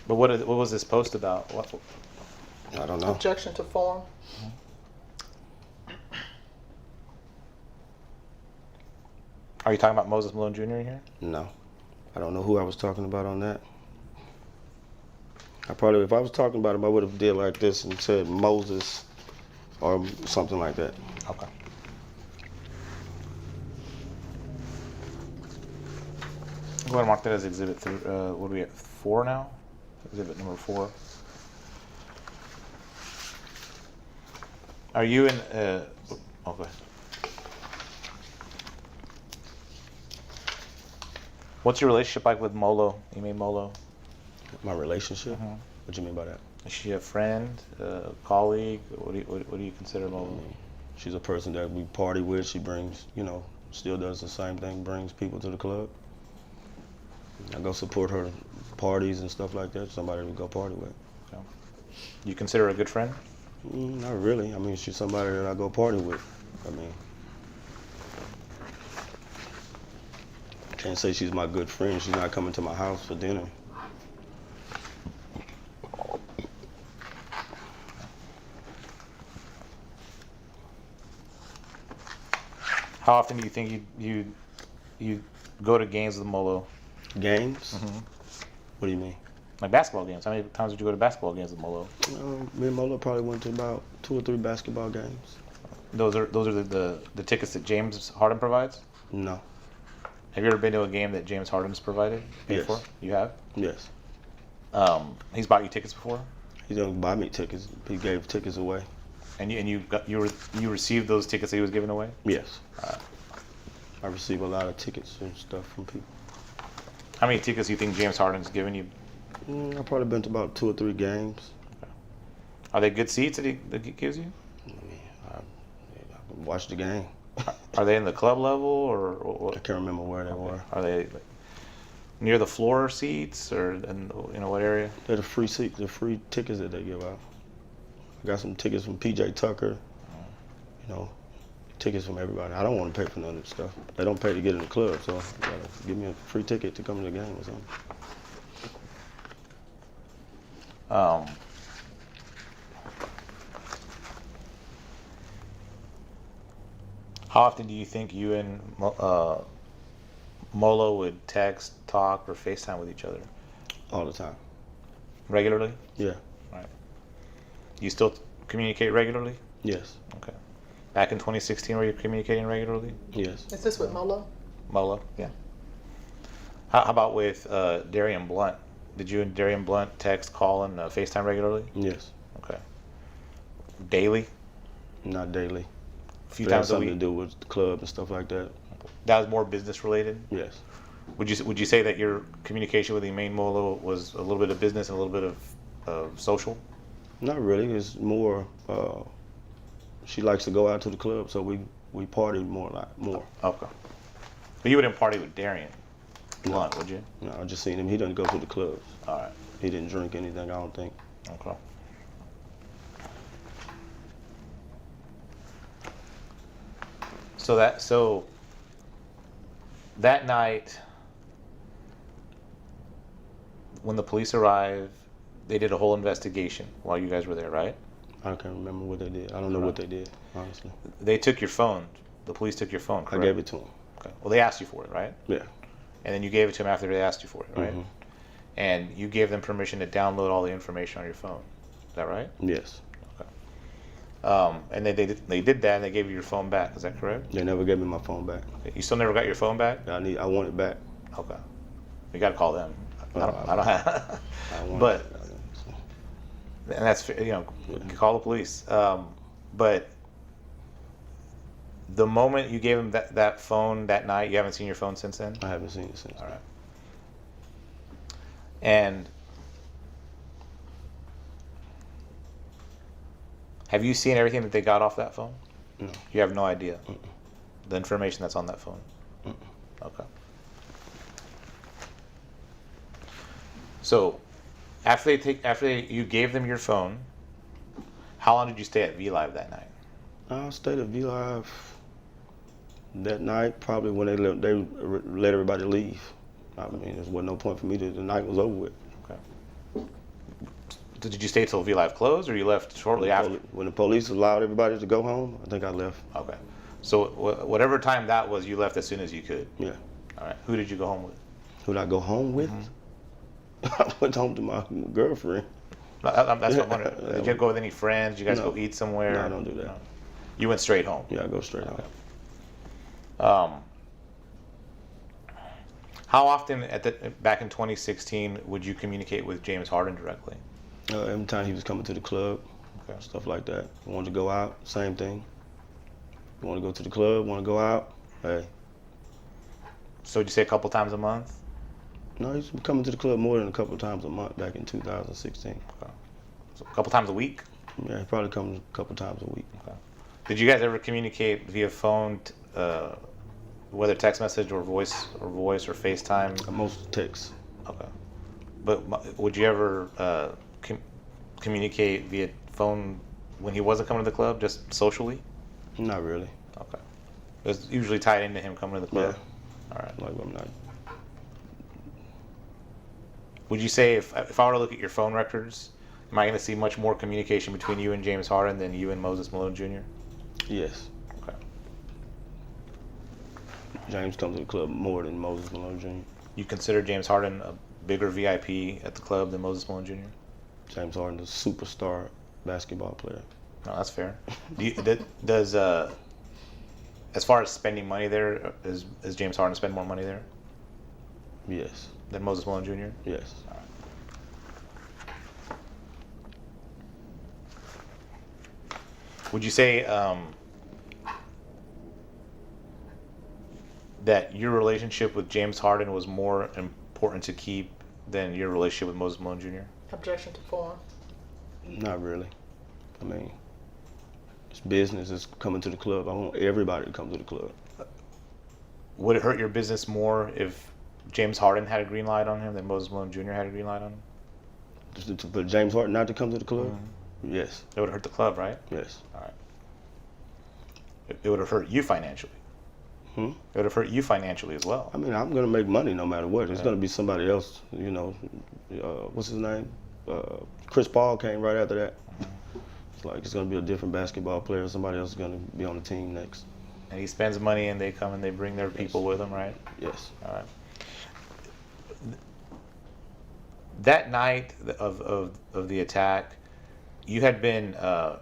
But what was this post about? What? I don't know. Objection to form. Are you talking about Moses Malone Jr. here? No. I don't know who I was talking about on that. I probably, if I was talking about him, I would have did like this and said Moses or something like that. Okay. Go ahead and mark that as Exhibit 3. What are we at? 4 now? Exhibit number 4. Are you in? Oh, go ahead. What's your relationship like with Molo? Ime Molo? My relationship? What do you mean by that? Is she a friend, a colleague? What do you consider Molo? She's a person that we party with. She brings, you know, still does the same thing, brings people to the club. I go support her parties and stuff like that. Somebody we go party with. Okay. You consider her a good friend? Not really. I mean, she's somebody that I go party with. I mean, Can't say she's my good friend. She's not coming to my house for dinner. How often do you think you go to games with Molo? Games? Mm-hmm. What do you mean? Like basketball games. How many times did you go to basketball games with Molo? Me and Molo probably went to about 2 or 3 basketball games. Those are the tickets that James Harden provides? No. Have you ever been to a game that James Harden's provided? Paid Yes. for? You have? Yes. He's bought you tickets before? He didn't buy me tickets. He gave tickets away. And you received those tickets that he was giving away? Yes. I receive a lot of tickets and stuff from people. How many tickets do you think James Harden's given you? I've probably been to about 2 or 3 games. Are they good seats that he gives you? I watched the game. Are they in the club level I can't remember where they were. are they like, near the floor seats or in what area? They're the free seats, the free tickets that they give out. I got some tickets from PJ Tucker. Tickets from everybody. I don't want to pay for none of this stuff. They don't pay to get in the club, so you gotta give me a free ticket to come to the game or something. How often do you think you and Molo would text, talk, or FaceTime with each other? All the time. Regularly? Yeah. Right. You still communicate regularly? Yes. Okay. Back in 2016, were you communicating regularly? Yes. Is this with Molo? Molo? Yeah. How about with Darian Blunt? Did you and Darian Blunt text, call, and FaceTime regularly? Yes. Okay. Daily? Not daily. A few It had times a something week? to do with the club and stuff like that. That was more business related? Yes. Would you say that your communication with Imaine Molo was a little bit of business and a little bit of social? Not really. It's more. She likes to go out to the club, so we party more. Okay. But you wouldn't party with Darian Blunt, would you? No, I just seen him. He doesn't go to the clubs. All right. He didn't drink anything. I don't think. Okay. So that night, when the police arrived, they did a whole investigation while you guys were there, right? I can't remember what they did. I don't know what they did, honestly. They took your phone. The police took your phone, correct? I gave it to him. Okay. Well, they asked you for it, right? Yeah. And then you gave it to them after they asked you for it, right? Mhm. And you gave them permission to download all the information on your phone. Is that right? Yes. And they did that, and they gave you your phone back. Is that correct? They never gave me my phone back. You still never got your phone back? I want it back. Okay. You got to call them. I don't have. I want But- it back. And that's you call the police. But the moment you gave them that phone that night, you haven't seen your phone since then. I haven't seen it since. All right. And have you seen everything that they got off that phone? No. You have no idea the information that's on that phone. Okay. So, after you gave them your phone, how long did you stay at V Live that night? I stayed at V Live that night, probably when they let everybody leave. I mean, there wasn't no point for me the night was over with. Okay. Did you stay till V Live closed, or you left shortly after? When the police allowed everybody to go home, I think I left. Okay. So whatever time that was, you left as soon as you could. Yeah. All right. Who did you go home with? Who did I go home with? I went home to my girlfriend. That's what I'm wondering. Did you go with any friends? Did you guys No. go eat somewhere? No, I don't do that. No. You went straight home. Yeah, I go straight home. How often back in 2016 would you communicate with James Harden directly? Every time he was coming to the club, Okay. stuff like that. Wanted to go out, same thing. Want to go to the club, want to go out, hey. So would you say a couple times a month? No, he's coming to the club more than a couple times a month back in 2016. Okay. So a couple times a week? Yeah, he probably comes a couple times a week. Okay. Did you guys ever communicate via phone, whether text message or voice or FaceTime? Most texts. Okay. But would you ever communicate via phone when he wasn't coming to the club, just socially? Not really. Okay. It was usually tied into him coming to the club? Yeah. All right. Like I'm not Would you say if I were to look at your phone records, am I going to see much more communication between you and James Harden than you and Moses Malone Jr.? Yes. Okay. James comes to the club more than Moses Malone Jr. You consider James Harden a bigger VIP at the club than Moses Malone Jr.? James Harden is a superstar basketball player. No, that's fair. Does as far as spending money there, is James Harden spend more money there Yes. than Moses Malone Jr.? Yes. Would you say that your relationship with James Harden was more important to keep than your relationship with Moses Malone Jr.? Objection to form. Not really. I mean, it's business. It's coming to the club. I want everybody to come to the club. Would it hurt your business more if James Harden had a green light on him than Moses Malone Jr. had a green light on him? For James Harden not to come to the club? Yes. It would hurt the club, right? Yes. All right. It would have hurt you financially. Hmm? It would have hurt you financially as well. I mean, I'm going to make money no matter what. It's going to be somebody else, you know. What's his name? Chris Paul came right after that. It's like it's going to be a different basketball player. Somebody else is going to be on the team next. And he spends money and they come and they bring their people with them, right? Yes. All right. That night of the attack, you had been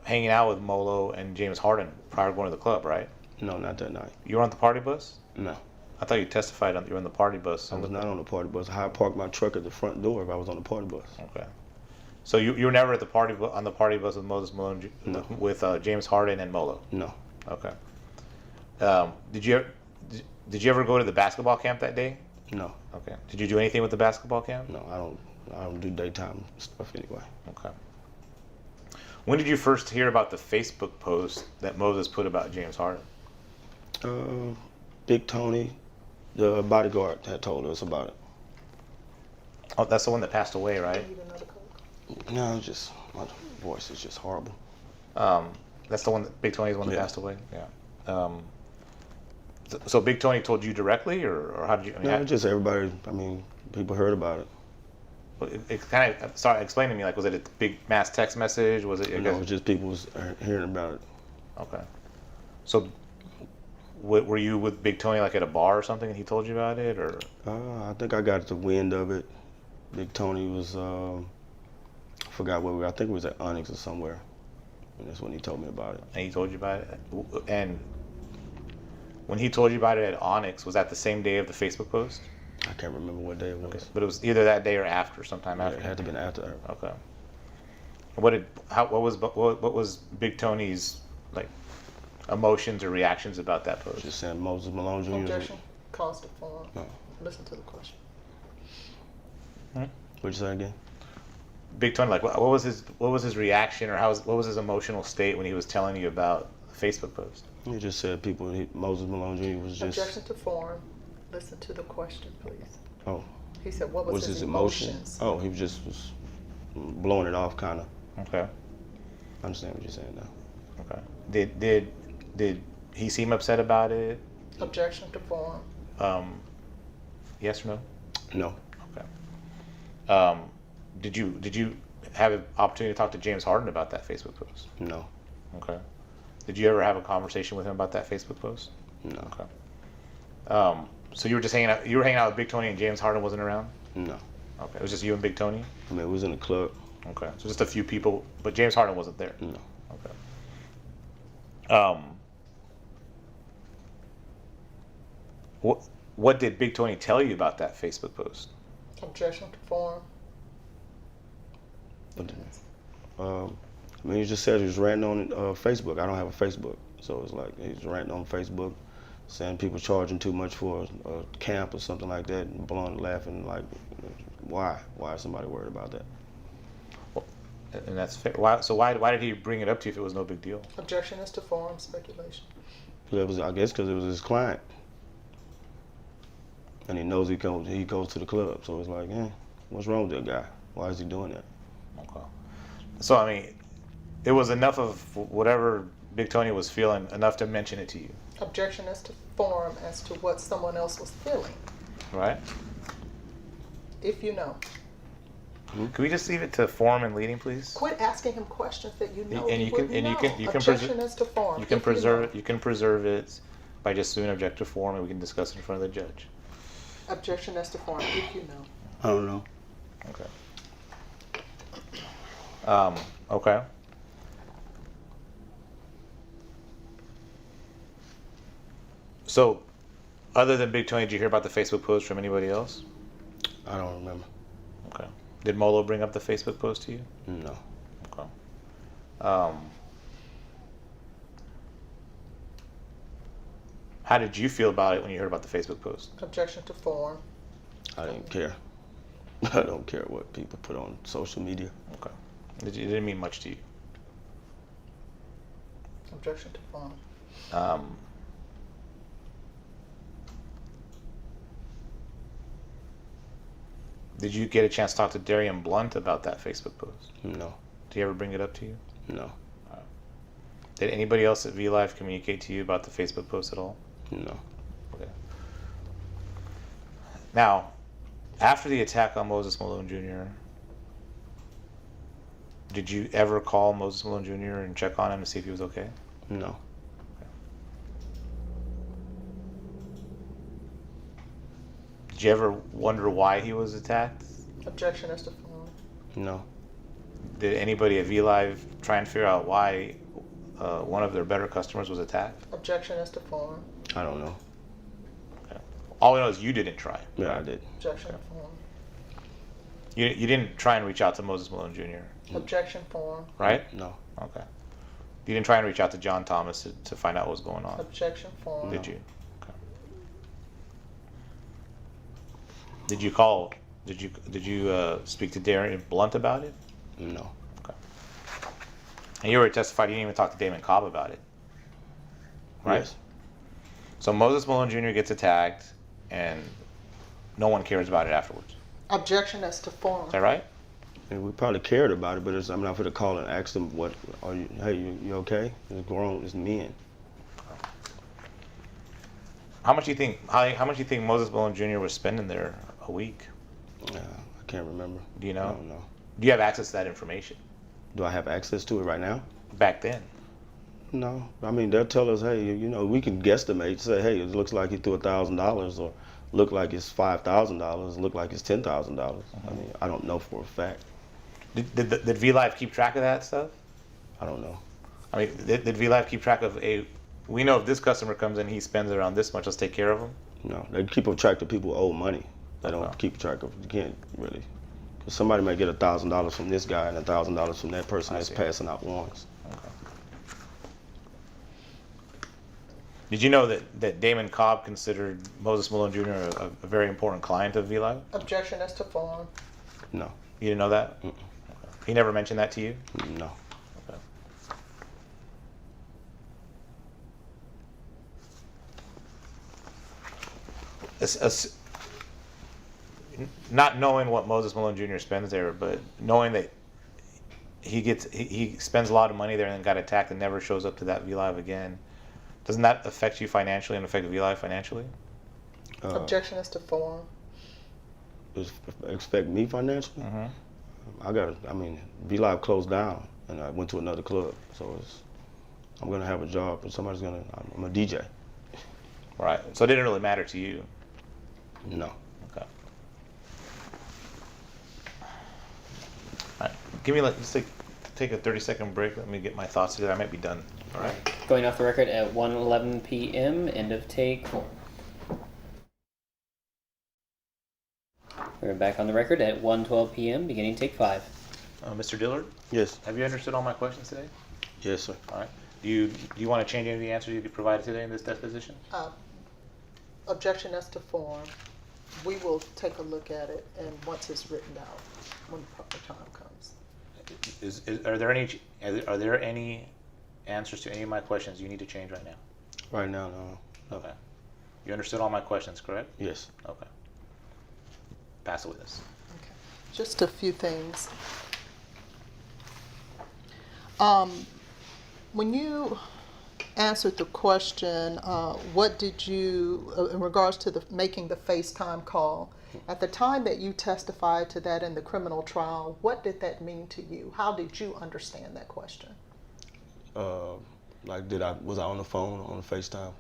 hanging out with Molo and James Harden prior to going to the club, right? No, not that night. You were on the party bus? No. I thought you testified you were on the party bus. I was not on the party bus. I parked my truck at the front door if I was on the party bus. Okay. So you were never at the party on the party bus with Moses Malone, No. with James Harden and Molo? No. Okay. Did you ever go to the basketball camp that day? No. Okay. Did you do anything with the basketball camp? No, I don't do daytime stuff anyway. Okay. When did you first hear about the Facebook post that Moses put about James Harden? Big Tony, the bodyguard, had told us about it. Oh, that's the one that passed away, right? Need another Coke? No, it's just my voice is just horrible. That's the one that Big Tony is the one that Yeah. passed away. Yeah. So Big Tony told you directly, or how did you? I mean, No, just everybody. I mean, people heard about it. it kind of sorry. Explain to me, like, was it a big mass text message? Was it? You know, just people was hearing about it. Okay. So, were you with Big Tony like at a bar or something, and he told you about it, or? I think I got the wind of it. Big Tony was, I forgot where we were. I think it was at Onyx or somewhere. And that's when he told me about it. And he told you about it? And when he told you about it at Onyx, was that the same day of the Facebook post? I can't remember what day it was. Okay. But it was either that day or after, sometime Yeah, after. it had to have been after. Okay. What was Big Tony's like emotions or reactions about that post? Just saying Moses Malone Jr. Objection. Cause to form. No. Listen to the question. What'd you say again? Big Tony, like, what was his reaction, or what was his emotional state when he was telling you about the Facebook post? He just said Moses Malone Jr. was just. Objection to form. Listen to the question, please. Oh. He said, what was his emotion? emotions? Oh, he was blowing it off, kind of. Okay. I understand what you're saying now. Okay. Did he seem upset about it? Objection to form. Yes or no? No. Okay. Did you have an opportunity to talk to James Harden about that Facebook post? No. Okay. Did you ever have a conversation with him about that Facebook post? No. Okay. So you were just hanging out. You were hanging out with Big Tony, and James Harden wasn't around. No. Okay. It was just you and Big Tony. I mean, it was in the club. Okay. So just a few people, but James Harden wasn't there. No. Okay. What did Big Tony tell you about that Facebook post? Objection to form. I mean, he just said he was ranting on Facebook. I don't have a Facebook, so it's like he's ranting on Facebook, saying people charging too much for a camp or something like that, and blowing, laughing like, why? Why is somebody worried about that? And that's fair. So why did he bring it up to you if it was no big deal? Objection is to form speculation. I guess because it was his client, and he knows he goes to the club, so it's like, what's wrong with that guy? Why is he doing that? Okay. So I mean, it was enough of whatever Big Tony was feeling, enough to mention it to you, Objection is to form as to what someone else was feeling, right? if you know. Can we just leave it to form and leading, please? Quit asking him questions that you know And he you can- wouldn't and you know. can- you can Objection preser- is to form. You can if know. preserve. You can preserve it by just doing object to form, and we can discuss it in front of the judge. Objection as to form, if you know. I don't know. Okay. Okay. So, other than Big Tony, did you hear about the Facebook post from anybody else? I don't remember. Okay. Did Molo bring up the Facebook post to you? No. Okay. How did you feel about it when you heard about the Facebook post? Objection to form. I didn't care. I don't care what people put on social media. Okay. It didn't mean much to you. Objection to form. Did you get a chance to talk to Darian Blunt about that Facebook post? No. Did he ever bring it up to you? No. Did anybody else at VLive communicate to you about the Facebook post at all? No. Okay. Now, after the attack on Moses Malone Jr., did you ever call Moses Malone Jr. and check on him to see if he was okay? No. Did you ever wonder why he was attacked? Objection as to form. No. Did anybody at VLive try and figure out why one of their better customers was attacked? Objection as to form. I don't know. Okay. All we know is you didn't try. Yeah, I did. Objection form. You didn't try and reach out to Moses Malone Jr., Objection form. right? No. Okay. You didn't try and reach out to John Thomas to find out what was going on, Objection form. did you? Okay. Did you call? Did you speak to Darian Blunt about it? No. Okay. And you already testified you didn't even talk to Damon Cobb about it, right? Yes. So Moses Malone Jr. gets attacked, and no one cares about it afterwards. Objection as to form. Is that right? And we probably cared about it, but I'm not going to call and ask them, "What are you? Hey, you okay?" It's grown, it's men. How much do you think? How much do you think Moses Malone Jr. was spending there a week? I can't remember. Do you know? I don't know. Do you have access to that information? Do I have access to it right now? Back then, No. I mean, they'll tell us, hey, we can guesstimate, say, hey, it looks like he threw $1,000, or look like it's $5,000, look like it's $10,000. I mean, I don't know for a fact. did VLive keep track of that stuff? I don't know. I mean, did VLive keep track of we know if this customer comes in, he spends around this much, let's take care of him? No, they keep a track of people who owe money. They don't Oh. keep track of. You can't really, because somebody might get $1,000 from this guy and $1,000 from that person I that's see. passing out warrants. Okay. Did you know that Damon Cobb considered Moses Malone Jr. a very important client of VLive? Objection as to form. No, You didn't know that? Okay. He never mentioned that to you? no. Okay. Not knowing what Moses Malone Jr. spends there, but knowing that he spends a lot of money there and then got attacked and never shows up to that VLive again, doesn't that affect you financially and affect VLive financially? Objection as to form. Expect me financially? Mm-hmm. V-Live closed down, and I went to another club, so I'm gonna have a job, and I'm a DJ. Right. So it didn't really matter to you. No. Okay. All right. Let's take a 30-second break. Let me get my thoughts together. I might be done. All right. Going off the record at 1:11 p.m. End of take 4. We're back on the record at 1:12 p.m. Beginning take 5. Mr. Dillard, Yes. have you understood all my questions today? Yes, sir. All right. Do you want to change any of the answers you provided today in this deposition? Objection as to form. We will take a look at it, and once it's written out, when the proper time comes. Are there any answers to any of my questions you need to change right now? Right now, no. Okay. You understood all my questions, correct? Yes. Okay. Pass the witness. Okay. Just a few things. When you answered the question, what did you, in regards to making the FaceTime call, At the time that you testified to that in the criminal trial, what did that mean to you? How did you understand that question? Like, was I on the phone, on the FaceTime?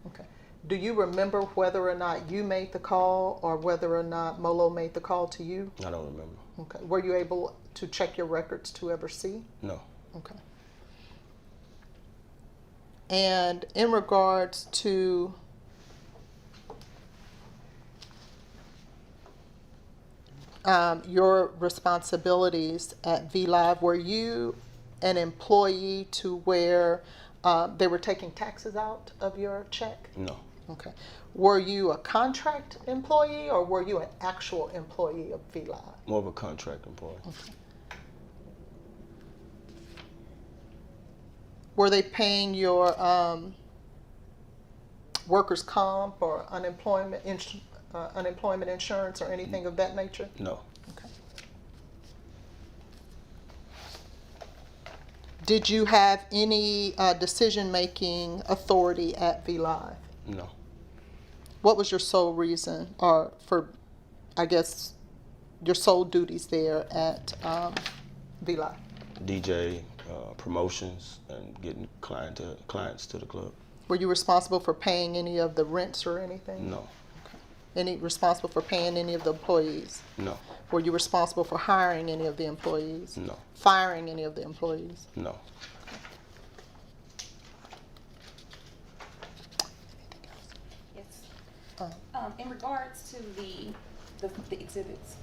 Okay. Do you remember whether or not you made the call or whether or not Molo made the call to you? I don't remember. Okay. Were you able to check your records to ever see? No. Okay. And in regards to your responsibilities at VLive, were you an employee to where they were taking taxes out of your check? No. Okay. Were you a contract employee or were you an actual employee of VLive? More of a contract employee. Okay. Were they paying your workers' comp or unemployment insurance or anything of that nature? No. Okay. Did you have any decision-making authority at VLive? No. What was your sole reason, or for, I guess, your sole duties there at VLive? DJ, promotions, and getting clients to the club. Were you responsible for paying any of the rents or anything? No. Any responsible for paying any of the employees? No. Were you responsible for hiring any of the employees? No. Firing any of the employees? No. Yes. In regards to the exhibits,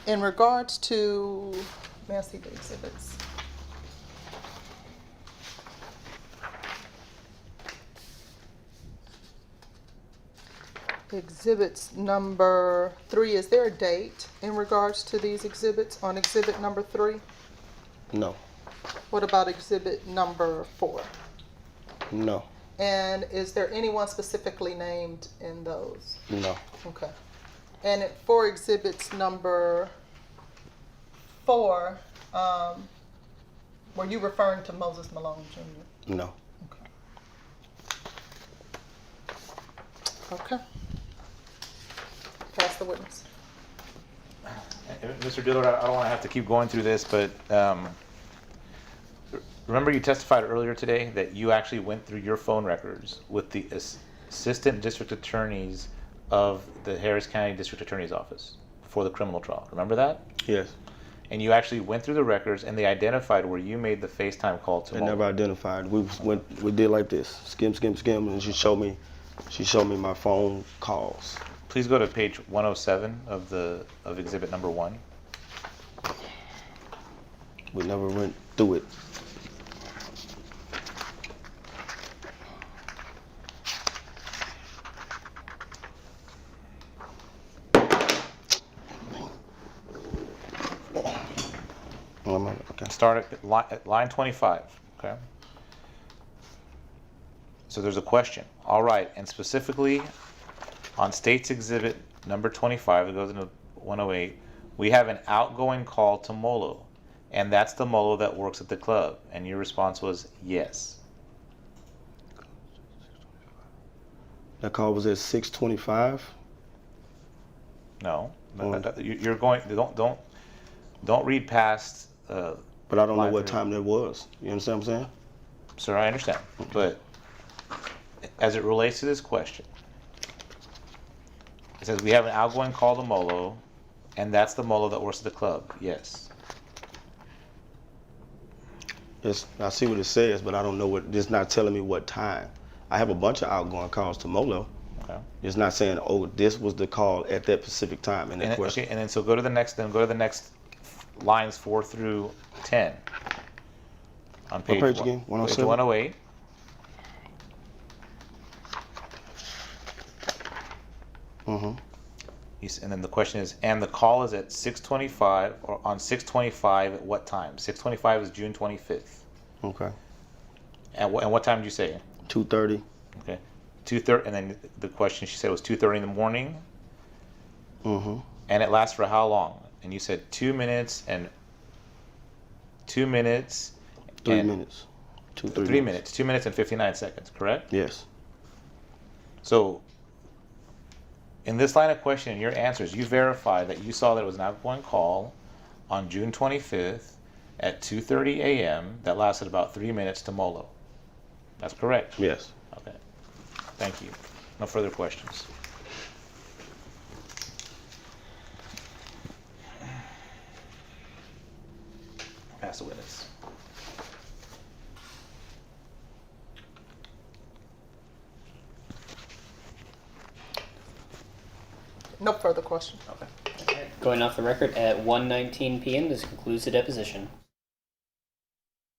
In regards to, may I see the exhibits? Exhibits number 3, is there a date in regards to these exhibits on exhibit number 3? No. What about exhibit number 4? No. And is there anyone specifically named in those? No. Okay. And for exhibits number 4, were you referring to Moses Malone Jr.? No. Okay. Pass the witness. Mr. Dillard, I don't want to have to keep going through this, but remember you testified earlier today that you actually went through your phone records with the assistant district attorneys of the Harris County District Attorney's Office for the criminal trial. Remember that? Yes. And you actually went through the records and they identified where you made the FaceTime call to They Malone. never identified. We did like this, skim, and she showed me my phone calls. Please go to page 107 of exhibit number 1. We never went through it. Okay. Start at line 25, okay? So there's a question. All right, and specifically on State's Exhibit number 25, it goes into 108, we have an outgoing call to Molo, and that's the Molo that works at the club. And your response was yes. That call was at 6:25. No, you're going. Don't read past. But I don't know line what 3. time that was. You understand what I'm saying? Sir, I understand, but as it relates to this question, it says we have an outgoing call to Molo, and that's the Molo that works at the club. Yes. Yes, I see what it says, but I don't know what. It's not telling me what time. I have a bunch of outgoing calls to Molo. Okay. It's not saying, oh, this was the call at that specific time in that And, question. okay, and then so go to the next lines 4 through 10 on page, page again? 107? Page 108. Mm-hmm. And then the question is, and the call is at 6:25, or on 6:25 at what time? 6:25 is June 25th. Okay. And what time did you say? 2:30. Okay. 2:30, and then the question she said was 2:30 in the morning. Mm-hmm. And it lasts for how long? And you said 2 minutes and 2 minutes. 3 and minutes. 3 3 minutes. 2 minutes and 59 seconds, correct? Yes. So, in this line of questioning, your answers, you verify that you saw that it was an outgoing call on June 25th at 2:30 a.m. that lasted about 3 minutes to Molo. That's correct? Yes. Okay. Thank you. No further questions. Pass the witness. No further questions. Okay. Going off the record at 1:19 p.m. This concludes the deposition.